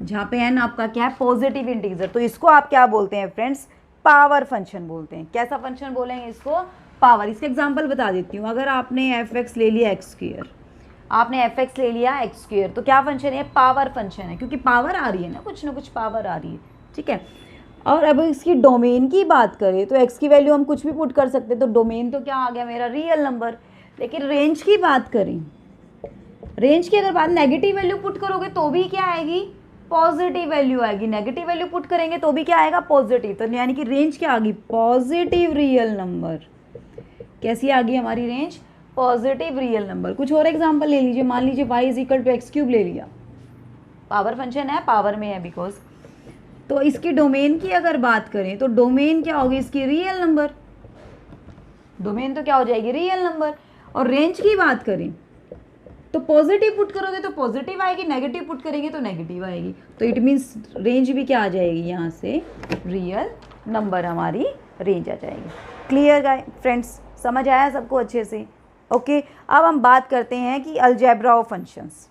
जहाँ पे n आपका क्या है, पॉजिटिव इंटीजर, तो इसको आप क्या बोलते हैं फ्रेंड्स, पावर फंक्शन बोलते हैं। कैसा फंक्शन बोलेंगे इसको, पावर। इसका एग्जांपल बता देती हूँ। अगर आपने f(x) ले लिया x², आपने f(x) ले लिया x², तो क्या फंक्शन है, पावर फंक्शन है, क्योंकि पावर आ रही है ना कुछ पावर आ रही है। ठीक है, और अब इसकी डोमेन की बात करें तो x की वैल्यू हम कुछ भी पुट कर सकते हैं, तो डोमेन तो क्या आ गया मेरा, रियल नंबर। लेकिन रेंज की बात करें, रेंज की अगर बात, नेगेटिव वैल्यू पुट करोगे तो भी क्या आएगी, पॉजिटिव वैल्यू आएगी। नेगेटिव वैल्यू पुट करेंगे तो भी क्या आएगा, पॉजिटिव। तो यानी कि रेंज क्या आ गई, पॉजिटिव रियल नंबर। कैसी आ गई हमारी रेंज, पॉजिटिव रियल नंबर। कुछ और एग्जांपल ले लीजिए, मान लीजिए y = x³ ले लिया, पावर फंक्शन है, पावर में है बिकॉज। तो इसकी डोमेन की अगर बात करें तो डोमेन क्या होगी इसकी, रियल नंबर। डोमेन तो क्या हो जाएगी, रियल नंबर। और रेंज की बात करें तो पॉजिटिव पुट करोगे तो पॉजिटिव आएगी, नेगेटिव पुट करेंगे तो नेगेटिव आएगी। तो इट मीन्स रेंज भी क्या आ जाएगी, यहाँ से रियल नंबर हमारी रेंज आ जाएगी। क्लियर गाइस फ्रेंड्स, समझ आया सबको अच्छे से। ओके, अब हम बात करते हैं कि अलजेब्रा ऑफ फंक्शंस,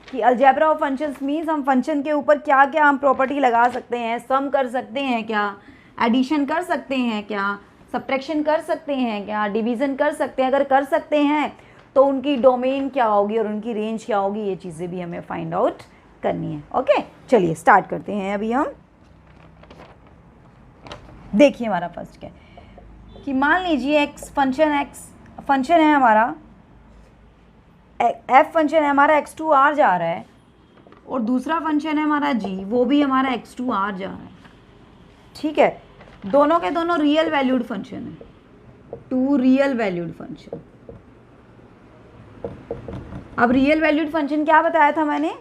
कि अलजेब्रा ऑफ फंक्शंस मीन्स हम फंक्शन के ऊपर क्या क्या हम प्रॉपर्टी लगा सकते हैं, सम कर सकते हैं क्या, एडिशन कर सकते हैं क्या, सब्ट्रैक्शन कर सकते हैं क्या, डिवीज़न कर सकते हैं। अगर कर सकते हैं तो उनकी डोमेन क्या होगी और उनकी रेंज क्या होगी, ये चीज़ें भी हमें फाइंड आउट करनी है। ओके, चलिए स्टार्ट करते हैं। अभी हम देखिए हमारा फर्स्ट क्या है, कि मान लीजिए x फंक्शन है हमारा, f फंक्शन है हमारा, x2r जा रहा है, और दूसरा फंक्शन है हमारा g, वो भी हमारा x2r जा रहा है। ठीक है, दोनों के दोनों रियल वैल्यूड फंक्शन है, 2 रियल वैल्यूड फंक्शन। अब रियल वैल्यूड फंक्शन क्या बताया था मैंने,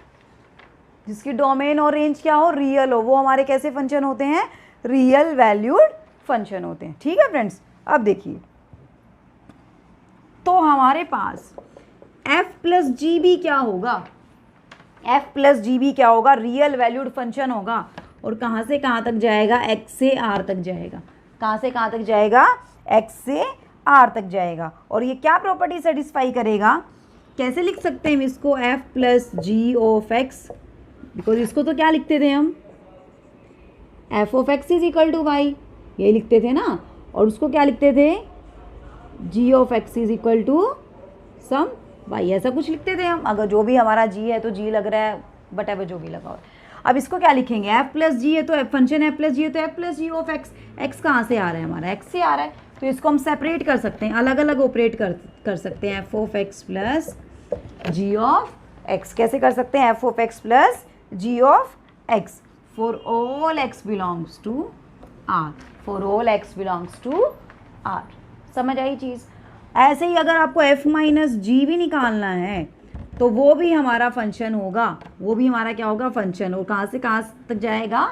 जिसकी डोमेन और रेंज क्या हो, रियल हो, वो हमारे कैसे फंक्शन होते हैं, रियल वैल्यूड फंक्शन होते हैं। ठीक है फ्रेंड्स, अब देखिए, तो हमारे पास f + gb क्या होगा, f + gb क्या होगा, रियल वैल्यूड फंक्शन होगा, और कहाँ से कहाँ तक जाएगा, x से r तक जाएगा। कहाँ से कहाँ तक जाएगा, x से r तक जाएगा। और ये क्या प्रॉपर्टी सेटिस्फाई करेगा, कैसे लिख सकते हैं हम इसको, f + g of x, because इसको तो क्या लिखते थे हम, f ऑफ x = y, ये लिखते थे ना, और उसको क्या लिखते थे, g of x = some Y ऐसा कुछ लिखते थे हम, अगर जो भी हमारा जी है तो जी लग रहा है, बट एवर जो भी लगा हो। अब इसको क्या लिखेंगे, एफ प्लस जी है तो फंक्शन एफ प्लस जी है तो F plus G of X, X कहाँ से आ रहा है हमारा, एक्स से आ रहा है, तो इसको हम सेपरेट कर सकते हैं, अलग अलग ऑपरेट कर सकते हैं, F of X plus G of X. कैसे कर सकते हैं, F of X plus G of x for all x belongs to R, for all x belongs to R. समझ आई चीज़। ऐसे ही अगर आपको एफ माइनस जी भी निकालना है तो वो भी हमारा फंक्शन होगा, वो भी हमारा क्या होगा, फंक्शन। और कहाँ से कहाँ तक जाएगा,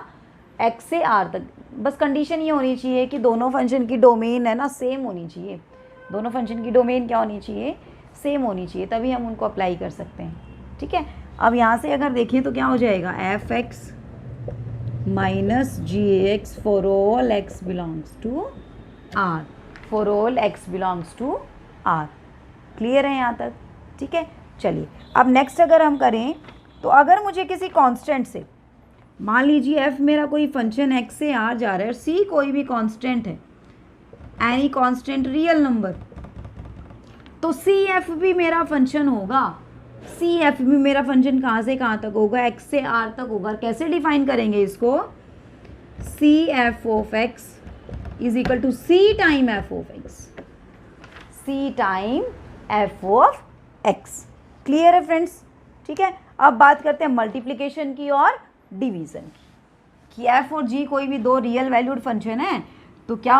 एक्स से आर तक। बस कंडीशन ये होनी चाहिए कि दोनों फंक्शन की डोमेन है ना सेम होनी चाहिए, दोनों फंक्शन की डोमेन क्या होनी चाहिए, सेम होनी चाहिए, तभी हम उनको अप्लाई कर सकते हैं। ठीक है, अब यहाँ से अगर देखें तो क्या हो जाएगा, f x minus g x for all x belongs to R, for all x belongs to R. Clear है यहाँ तक, ठीक है। चलिए अब नेक्स्ट अगर हम करें तो अगर मुझे किसी कांस्टेंट से, मान लीजिए एफ मेरा कोई फंक्शन एक्स से आर जा रहा है, सी कोई भी कांस्टेंट है, एनी कांस्टेंट रियल नंबर, तो सी एफ भी मेरा फंक्शन होगा, सी एफ भी मेरा फंक्शन कहाँ से कहाँ तक होगा, एक्स से आर तक होगा। कैसे डिफाइन करेंगे इसको, c f of x is equal to c times f of x, c times f of x. Clear है फ्रेंड्स, ठीक है। अब बात करते हैं मल्टीप्लिकेशन की और डिवीज़न की, कि एफ और जी कोई भी दो रियल वैल्यूड फंक्शन है तो क्या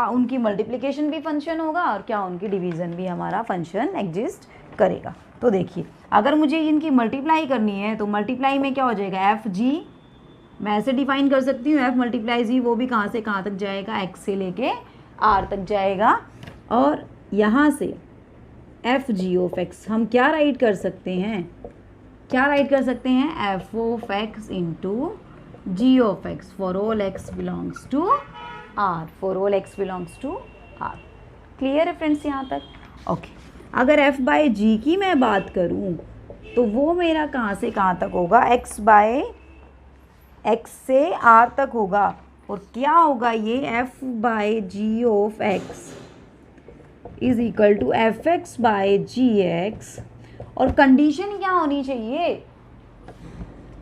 उनकी मल्टीप्लिकेशन भी फंक्शन होगा और क्या उनकी डिवीज़न भी हमारा फंक्शन एग्जिस्ट करेगा। तो देखिए अगर मुझे इनकी मल्टीप्लाई करनी है तो मल्टीप्लाई में क्या हो जाएगा, एफ जी मैं ऐसे डिफाइन कर सकती हूँ, एफ मल्टीप्लाई जी, वो भी कहाँ से कहाँ तक जाएगा, एक्स से लेके आर तक जाएगा। और यहाँ से एफ जी ऑफ एक्स हम क्या राइट कर सकते हैं, क्या राइट कर सकते हैं, F of x into g of x for all x belongs to R, for all x belongs to R. Clear है फ्रेंड्स यहाँ तक, ओके। अगर एफ बाय जी की मैं बात करूँ तो वो मेरा कहाँ से कहाँ तक होगा, एक्स बाय एक्स से आर तक होगा। और क्या होगा ये, F by G of x is equal to F X by G X. और कंडीशन क्या होनी चाहिए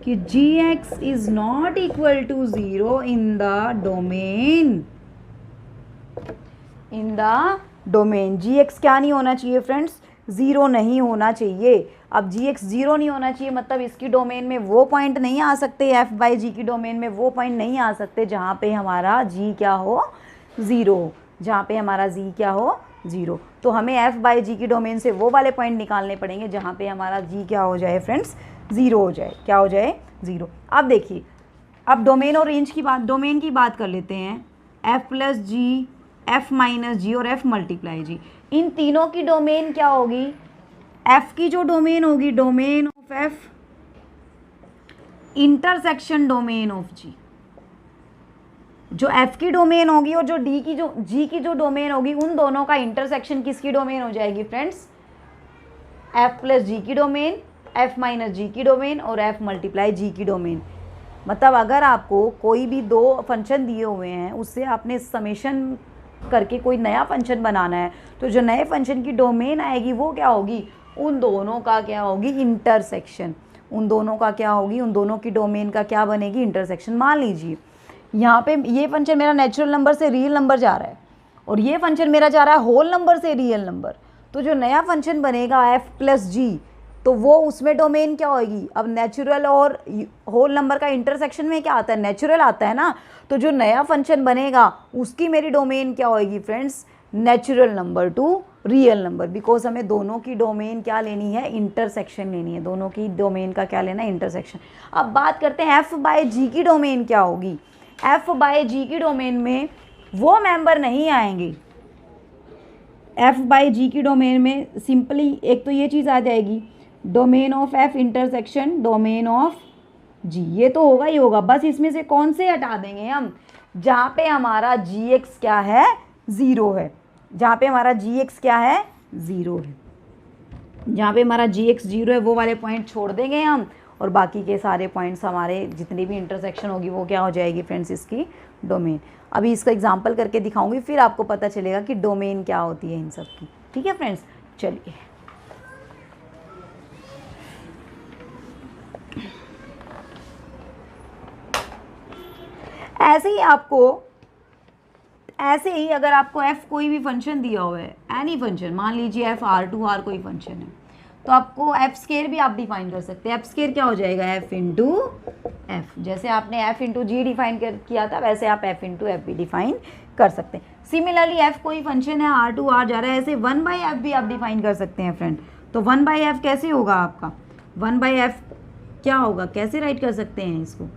कि G X is not equal to zero in the domain, in the domain. G X क्या नहीं होना चाहिए फ्रेंड्स, ज़ीरो नहीं होना चाहिए। अब जी एक्स ज़ीरो नहीं होना चाहिए मतलब इसकी डोमेन में वो पॉइंट नहीं आ सकते, एफ बाई जी की डोमेन में वो पॉइंट नहीं आ सकते जहाँ पे हमारा जी क्या हो, ज़ीरो, जहाँ पे हमारा जी क्या हो, ज़ीरो। तो हमें एफ बाई जी की डोमेन से वो वाले पॉइंट निकालने पड़ेंगे जहाँ पे हमारा जी क्या हो जाए फ्रेंड्स, ज़ीरो हो जाए, क्या हो जाए, ज़ीरो। अब देखिए अब डोमेन और रेंज की बात, डोमेन की बात कर लेते हैं, एफ प्लस जी, एफ माइनस जी और एफ मल्टीप्लाई जी, इन तीनों की डोमेन क्या होगी, एफ की जो डोमेन होगी, domain of F intersection domain of G, जो एफ की डोमेन होगी और जो जी की जो डोमेन होगी, उन दोनों का इंटरसेक्शन किसकी डोमेन हो जाएगी फ्रेंड्स, एफ प्लस जी की डोमेन, एफ माइनस जी की डोमेन और एफ मल्टीप्लाई जी की डोमेन। मतलब अगर आपको कोई भी दो फंक्शन दिए हुए हैं उससे आपने समेशन करके कोई नया फंक्शन बनाना है तो जो नए फंक्शन की डोमेन आएगी वो क्या होगी, उन दोनों का क्या होगी, इंटरसेक्शन। उन दोनों का क्या होगी, उन दोनों की डोमेन का क्या बनेगी, इंटरसेक्शन। मान लीजिए यहाँ पे ये फंक्शन मेरा नेचुरल नंबर से रियल नंबर जा रहा है और ये फंक्शन मेरा जा रहा है होल नंबर से रियल नंबर, तो जो नया फंक्शन बनेगा एफ प्लस जी, तो वो उसमें डोमेन क्या होगी, अब नेचुरल और होल नंबर का इंटरसेक्शन में क्या आता है, नेचुरल आता है ना, तो जो नया फंक्शन बनेगा उसकी मेरी डोमेन क्या होगी friends, natural number two real number, because हमें दोनों की डोमेन क्या लेनी है, इंटरसेक्शन लेनी है, दोनों की डोमेन का क्या लेना है, इंटरसेक्शन। अब बात करते हैं एफ बाय जी की डोमेन क्या होगी, एफ बाय जी की डोमेन में वो मेंबर नहीं आएंगे, एफ बाय जी की डोमेन में सिंपली एक तो ये चीज़ आ जाएगी, domain of F intersection domain of G, ये तो होगा ही होगा। बस इसमें से कौन से हटा देंगे हम, जहाँ पे हमारा जी एक्स क्या है, ज़ीरो है, जहाँ पे हमारा जी एक्स क्या है, ज़ीरो है, जहाँ पे हमारा जी एक्स ज़ीरो है वो वाले पॉइंट छोड़ देंगे हम, और बाकी के सारे पॉइंट्स हमारे जितनी भी इंटरसेक्शन होगी वो क्या हो जाएगी फ्रेंड्स, इसकी डोमेन। अभी इसका एग्जांपल करके दिखाऊंगी, फिर आपको पता चलेगा कि डोमेन क्या होती है इन सब की। ठीक है फ्रेंड्स, चलिए ऐसे ही अगर आपको f कोई भी फंक्शन दिया हुआ है, एनी फंक्शन, मान लीजिए f R2R कोई फंक्शन है, तो आपको एफ स्केयर भी आप डिफाइन कर सकते हैं। एफ स्केयर क्या हो जाएगा? F into F. जैसे आपने एफ इंटू जी डिफाइन किया था, वैसे आप एफ इंटू एफ भी डिफाइन कर सकते हैं। सिमिलरली एफ कोई फंक्शन है, आर टू आर जा रहा है, ऐसे 1/f भी आप डिफाइन कर सकते हैं फ्रेंड। तो 1/f कैसे होगा आपका? 1/f क्या होगा, कैसे राइट कर सकते हैं इसको?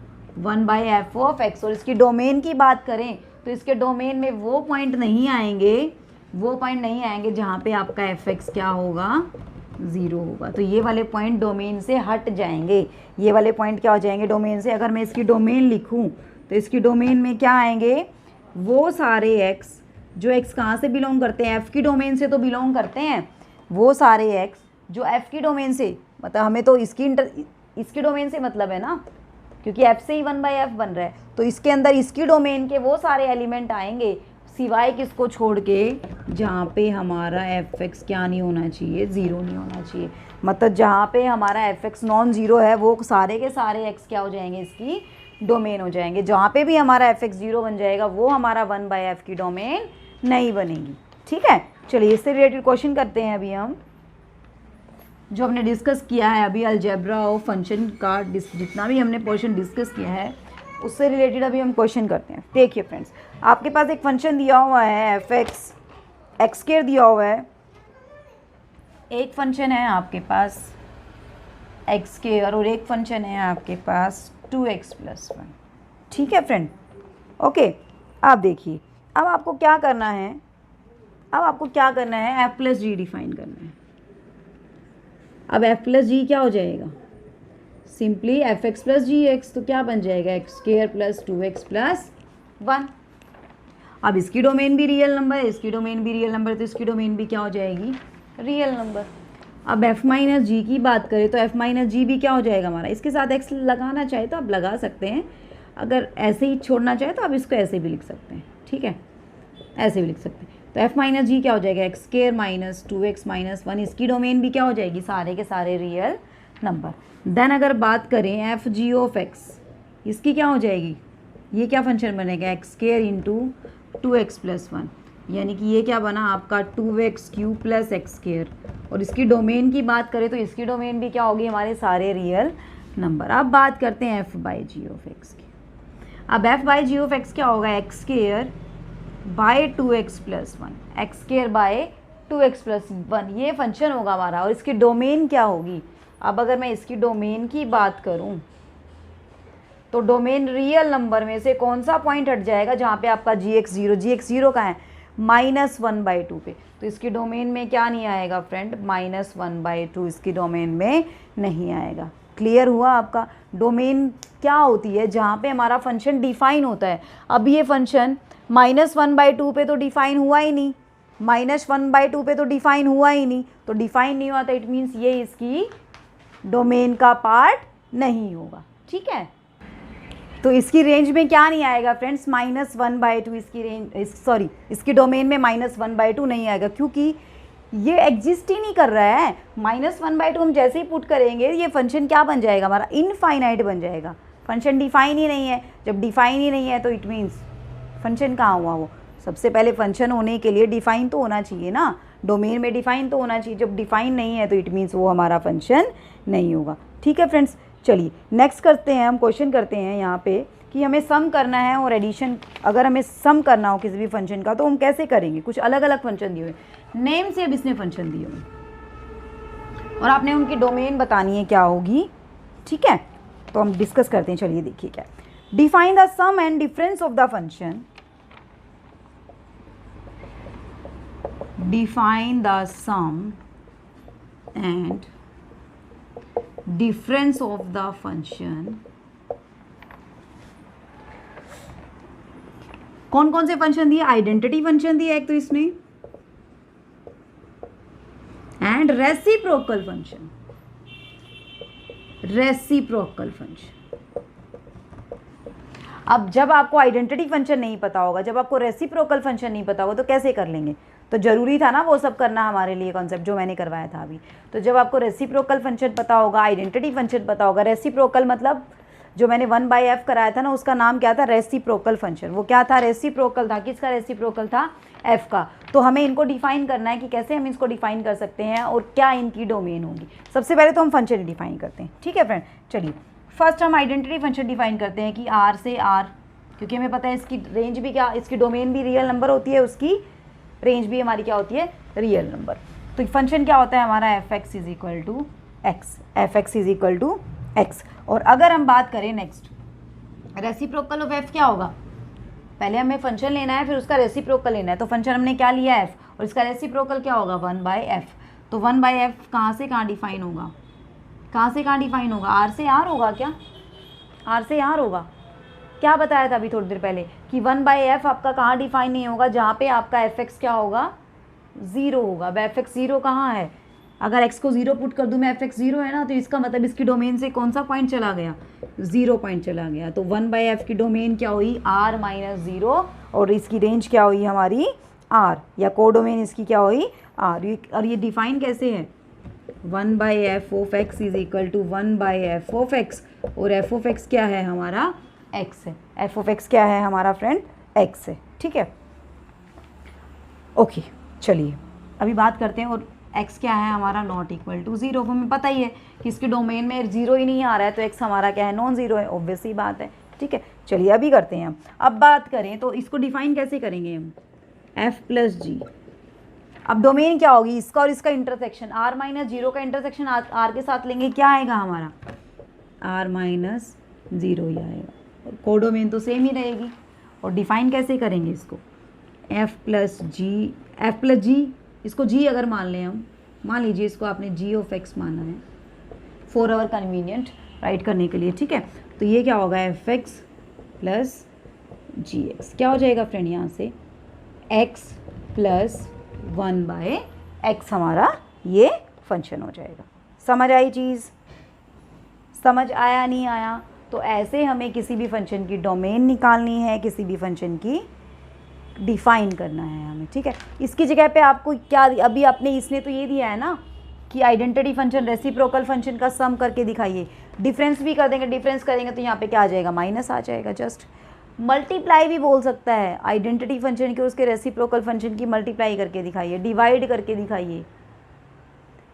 1/f of X. और इसकी डोमेन की बात करें तो इसके डोमेन में वो पॉइंट नहीं आएंगे जहाँ पे आपका एफ एक्स क्या होगा? 0 होगा। तो ये वाले पॉइंट डोमेन से हट जाएंगे। ये वाले पॉइंट क्या हो जाएंगे? डोमेन से। अगर मैं इसकी डोमेन लिखूं तो इसकी डोमेन में क्या आएंगे? वो सारे एक्स जो एक्स कहाँ से बिलोंग करते हैं? एफ़ की डोमेन से तो बिलोंग करते हैं। वो सारे एक्स जो एफ़ की डोमेन से, मतलब हमें तो इसकी डोमेन से मतलब है ना, क्योंकि एफ से ही 1/f बन रहा है। तो इसके अंदर इसकी डोमेन के वो सारे एलिमेंट आएंगे, सिवाय किसको छोड़ के? जहाँ पे हमारा एफ एक्स क्या नहीं होना चाहिए? 0 नहीं होना चाहिए। मतलब जहाँ पे हमारा एफ एक्स नॉन ज़ीरो है, वो सारे के सारे एक्स क्या हो जाएंगे? इसकी डोमेन हो जाएंगे। जहाँ पे भी हमारा एफ एक्स 0 बन जाएगा, वो हमारा 1/f की डोमेन नहीं बनेगी। ठीक है, चलिए इससे रिलेटेड क्वेश्चन करते हैं। अभी हम जो हमने डिस्कस किया है अभी अलजेब्रा और फंक्शन का, जितना भी हमने पोर्शन डिस्कस किया है उससे रिलेटेड अभी हम क्वेश्चन करते हैं। देखिए फ्रेंड्स, आपके पास एक फंक्शन दिया हुआ है एफ एक्स, एक्स स्क्वायर दिया हुआ है। एक फंक्शन है आपके पास एक्स स्क्वायर और एक फंक्शन है आपके पास 2x + 1। ठीक है फ्रेंड, ओके। अब देखिए, अब आपको क्या करना है? एफ प्लस जी डिफाइन करना है। अब एफ प्लस जी क्या हो जाएगा? सिंपली एफ एक्स प्लस जी एक्स। तो क्या बन जाएगा? X square plus 2x + 1। अब इसकी डोमेन भी रियल नंबर है, इसकी डोमेन भी रियल नंबर, तो इसकी डोमेन भी क्या हो जाएगी? Real number. अब f माइनस जी की बात करें तो f माइनस जी भी क्या हो जाएगा हमारा? इसके साथ x लगाना चाहे तो आप लगा सकते हैं, अगर ऐसे ही छोड़ना चाहे तो आप इसको ऐसे भी लिख सकते हैं। ठीक है, ऐसे भी लिख सकते हैं। तो f माइनस जी क्या हो जाएगा? X square minus 2x minus 1। इसकी डोमेन भी क्या हो जाएगी? सारे के सारे रियल नंबर। देन अगर बात करें एफ जी ऑफ एक्स, इसकी क्या हो जाएगी? ये क्या फंक्शन बनेगा? एक्स स्क्वायर इंटू 2x + 1, यानी कि ये क्या बना आपका? 2x³ + x square. और इसकी डोमेन की बात करें तो इसकी डोमेन भी क्या होगी? हमारे सारे रियल नंबर। अब बात करते हैं f/g ऑफ x की। अब f/g ऑफ x क्या होगा? X square by 2x + 1, x square by 2x + 1 ये फंक्शन होगा हमारा। और इसकी डोमेन क्या होगी? अब अगर मैं इसकी डोमेन की बात करूं तो डोमेन रियल नंबर में से कौन सा पॉइंट हट जाएगा? जहाँ पे आपका gx 0 का है -1/2 पे। तो इसकी डोमेन में क्या नहीं आएगा फ्रेंड? -1/2 इसकी डोमेन में नहीं आएगा। क्लियर हुआ आपका? डोमेन क्या होती है? जहाँ पे हमारा फंक्शन डिफाइन होता है। अब ये फंक्शन -1/2 पे तो डिफाइन हुआ ही नहीं, -1/2 पे तो डिफाइन हुआ ही नहीं। तो डिफाइन नहीं हुआ तो इट मीन्स ये इसकी डोमेन का पार्ट नहीं होगा। ठीक है, तो इसकी रेंज में क्या नहीं आएगा फ्रेंड्स? -1/2 इसकी रेंज, सॉरी इसकी डोमेन में -1/2 नहीं आएगा, क्योंकि ये एग्जिस्ट ही नहीं कर रहा है। -1/2 हम जैसे ही पुट करेंगे ये फंक्शन क्या बन जाएगा हमारा? इनफाइनाइट बन जाएगा। फंक्शन डिफाइन ही नहीं है। जब डिफाइन ही नहीं है तो इट मीन्स फंक्शन कहाँ हुआ? वो सबसे पहले फंक्शन होने के लिए डिफाइन तो होना चाहिए ना, डोमेन में डिफाइन तो होना चाहिए। जब डिफाइन नहीं है तो इट मीन्स वो हमारा फंक्शन नहीं होगा। ठीक है फ्रेंड्स, चलिए नेक्स्ट करते हैं। हम क्वेश्चन करते हैं यहाँ पे कि हमें सम करना है और एडिशन। अगर हमें सम करना हो किसी भी फंक्शन का तो हम कैसे करेंगे? कुछ अलग अलग फंक्शन दिए हुए, नेम से अब इसने फंक्शन दिए हुए और आपने उनकी डोमेन बतानी है क्या होगी। ठीक है, तो हम डिस्कस करते हैं। चलिए देखिए क्या, define the sum and difference of the function. Define the sum and difference of the function. कौन कौन से फंक्शन दिए? आइडेंटिटी फंक्शन दिया एक तो इसने, and reciprocal function. Reciprocal function. अब जब आपको आइडेंटिटी फंक्शन नहीं पता होगा, जब आपको रेसिप्रोकल फंक्शन नहीं पता होगा तो कैसे कर लेंगे? तो ज़रूरी था ना वो सब करना हमारे लिए, कॉन्सेप्ट जो मैंने करवाया था अभी। तो जब आपको रेसिप्रोकल फंक्शन पता होगा, आइडेंटिटी फंक्शन पता होगा, रेसिप्रोकल मतलब जो मैंने 1/f कराया था ना, उसका नाम क्या था, रेसिप्रोकल फंक्शन। वो क्या था, रेसिप्रोकल था। किसका रेसिप्रोकल था, f का। तो हमें इनको डिफाइन करना है कि कैसे हम इसको डिफाइन कर सकते हैं और क्या इनकी डोमेन होगी। सबसे पहले तो हम फंक्शन डिफाइन करते हैं, ठीक है फ्रेंड। चलिए फर्स्ट हम आइडेंटिटी फंक्शन डिफाइन करते हैं कि r से r, क्योंकि हमें पता है इसकी रेंज भी क्या, इसकी डोमेन भी रियल नंबर होती है, उसकी रेंज भी हमारी क्या होती है, रियल नंबर। तो फंक्शन क्या होता है हमारा, f(x) is equal to x, f(x) is equal to x. और अगर हम बात करें नेक्स्ट, रेसिप्रोकल ऑफ f क्या होगा, पहले हमें फंक्शन लेना है फिर उसका रेसिप्रोकल लेना है। तो फंक्शन हमने क्या लिया, f, और इसका रेसिप्रोकल क्या होगा, 1/f। तो 1/f कहाँ से कहाँ डिफाइन होगा, कहाँ से कहाँ डिफाइन होगा, r से r होगा क्या, r से r होगा। क्या बताया था अभी थोड़ी देर पहले कि 1/f आपका कहाँ डिफाइन नहीं होगा, जहाँ पे आपका f(x) क्या होगा, 0 होगा। अब f(x) 0 कहाँ है, अगर x को 0 पुट कर दूँ मैं, f(x) 0 है ना, तो इसका मतलब इसकी डोमेन से कौन सा पॉइंट चला गया, 0 पॉइंट चला गया। तो 1/f की डोमेन क्या हुई, r-0, और इसकी रेंज क्या हुई हमारी, r, या कोडोमेन इसकी क्या हुई, r। और ये डिफाइन कैसे है, 1/f of x is equal to 1/f of x, और f ऑफ x क्या है हमारा, x है। f ऑफ x क्या है हमारा फ्रेंड, x है, ठीक है। ओके चलिए अभी बात करते हैं, और x क्या है हमारा, नॉट इक्वल टू 0। हमें पता ही है कि इसके डोमेन में 0 ही नहीं आ रहा है, तो x हमारा क्या है, नॉन ज़ीरो है, ऑब्वियस ही बात है, ठीक है। चलिए अभी करते हैं हम। अब बात करें तो इसको डिफाइन कैसे करेंगे हम, f प्लस जी। अब डोमेन क्या होगी, इसका और इसका इंटरसेक्शन, r-0 का इंटरसेक्शन r के साथ लेंगे, क्या आएगा हमारा, r-0 ही आएगा। कोडोमेन तो सेम ही रहेगी। और डिफाइन कैसे करेंगे इसको, f प्लस जी, इसको g अगर मान लें हम, मान लीजिए इसको आपने g ऑफ x माना है फॉर आवर कन्वीनियंट राइट करने के लिए, ठीक है। तो ये क्या होगा, f(x) प्लस gx, क्या हो जाएगा फ्रेंड यहाँ से, x प्लस 1/x हमारा ये फंक्शन हो जाएगा। समझ आई चीज़, समझ आया नहीं आया। तो ऐसे हमें किसी भी फंक्शन की डोमेन निकालनी है, किसी भी फंक्शन की डिफाइन करना है हमें, ठीक है। इसकी जगह पे आपको क्या, अभी आपने इसने तो ये दिया है ना कि आइडेंटिटी फंक्शन रेसिप्रोकल फंक्शन का सम करके दिखाइए। डिफरेंस भी कर देंगे, डिफरेंस करेंगे तो यहाँ पे क्या आ जाएगा, माइनस आ जाएगा। जस्ट मल्टीप्लाई भी बोल सकता है, आइडेंटिटी फंक्शन की और उसके रेसिप्रोकल फंक्शन की मल्टीप्लाई करके दिखाइए, डिवाइड करके दिखाइए,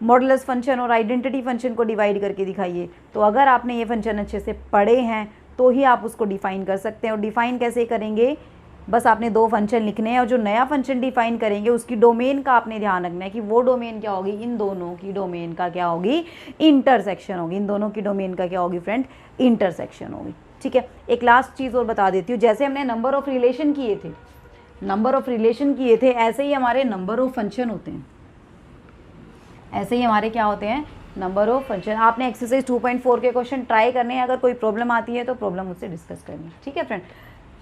मॉडुलस फंक्शन और आइडेंटिटी फंक्शन को डिवाइड करके दिखाइए। तो अगर आपने ये फंक्शन अच्छे से पढ़े हैं तो ही आप उसको डिफाइन कर सकते हैं। और डिफाइन कैसे करेंगे, बस आपने 2 फंक्शन लिखने हैं, और जो नया फंक्शन डिफाइन करेंगे उसकी डोमेन का आपने ध्यान रखना है कि वो डोमेन क्या होगी, इन दोनों की डोमेन का क्या होगी, इंटरसेक्शन होगी। इन दोनों की डोमेन का क्या होगी फ्रेंड, इंटरसेक्शन होगी, ठीक है। एक लास्ट चीज़ और बता देती हूँ, जैसे हमने नंबर ऑफ रिलेशन किए थे, ऐसे ही हमारे नंबर ऑफ फंक्शन होते हैं, ऐसे ही हमारे क्या होते हैं, नंबर ऑफ फंक्शन। आपने एक्सरसाइज 2.4 के क्वेश्चन ट्राई करने हैं, अगर कोई प्रॉब्लम आती है तो प्रॉब्लम मुझसे डिस्कस करनी है, ठीक है फ्रेंड।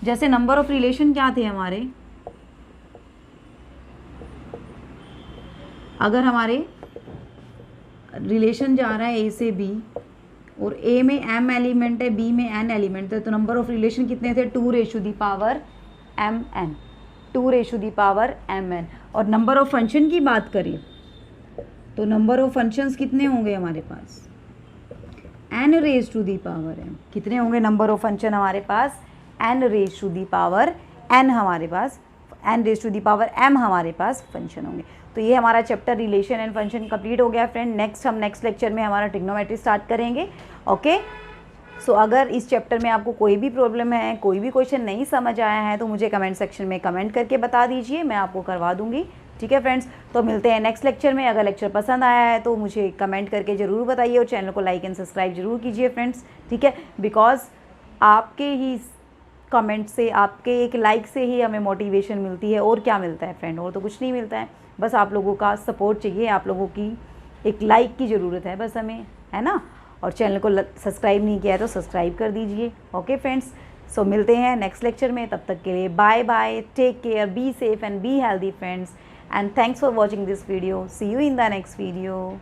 जैसे नंबर ऑफ रिलेशन क्या थे हमारे, अगर हमारे रिलेशन जा रहा है ए से बी, और ए में m एलिमेंट है, बी में n एलिमेंट है, तो नंबर ऑफ रिलेशन कितने थे, 2^mn। और नंबर ऑफ फंक्शन की बात करें तो नंबर ऑफ फंक्शंस कितने होंगे हमारे पास, n⁻m। कितने होंगे नंबर ऑफ फंक्शन हमारे पास, n⁻n हमारे पास, n⁻m हमारे पास फंक्शन होंगे। तो ये हमारा chapter relation and function complete हो गया फ्रेंड। नेक्स्ट लेक्चर में हमारा ट्रिग्नोमेट्री स्टार्ट करेंगे, ओके। सो अगर इस चैप्टर में आपको कोई भी प्रॉब्लम है, कोई भी क्वेश्चन नहीं समझ आया है, तो मुझे कमेंट सेक्शन में कमेंट करके बता दीजिए, मैं आपको करवा दूंगी, ठीक है फ्रेंड्स। तो मिलते हैं नेक्स्ट लेक्चर में। अगर लेक्चर पसंद आया है तो मुझे कमेंट करके ज़रूर बताइए, और चैनल को लाइक एंड सब्सक्राइब जरूर कीजिए फ्रेंड्स, ठीक है। बिकॉज आपके ही कमेंट से, आपके एक लाइक से ही हमें मोटिवेशन मिलती है। और क्या मिलता है फ्रेंड, और तो कुछ नहीं मिलता है, बस आप लोगों का सपोर्ट चाहिए, आप लोगों की एक लाइक की ज़रूरत है बस हमें, है ना। और चैनल को सब्सक्राइब नहीं किया है तो सब्सक्राइब कर दीजिए, ओके फ्रेंड्स। सो मिलते हैं नेक्स्ट लेक्चर में, तब तक के लिए bye bye, take care, be safe and be healthy friends, and thanks for watching this video. See you in the next video.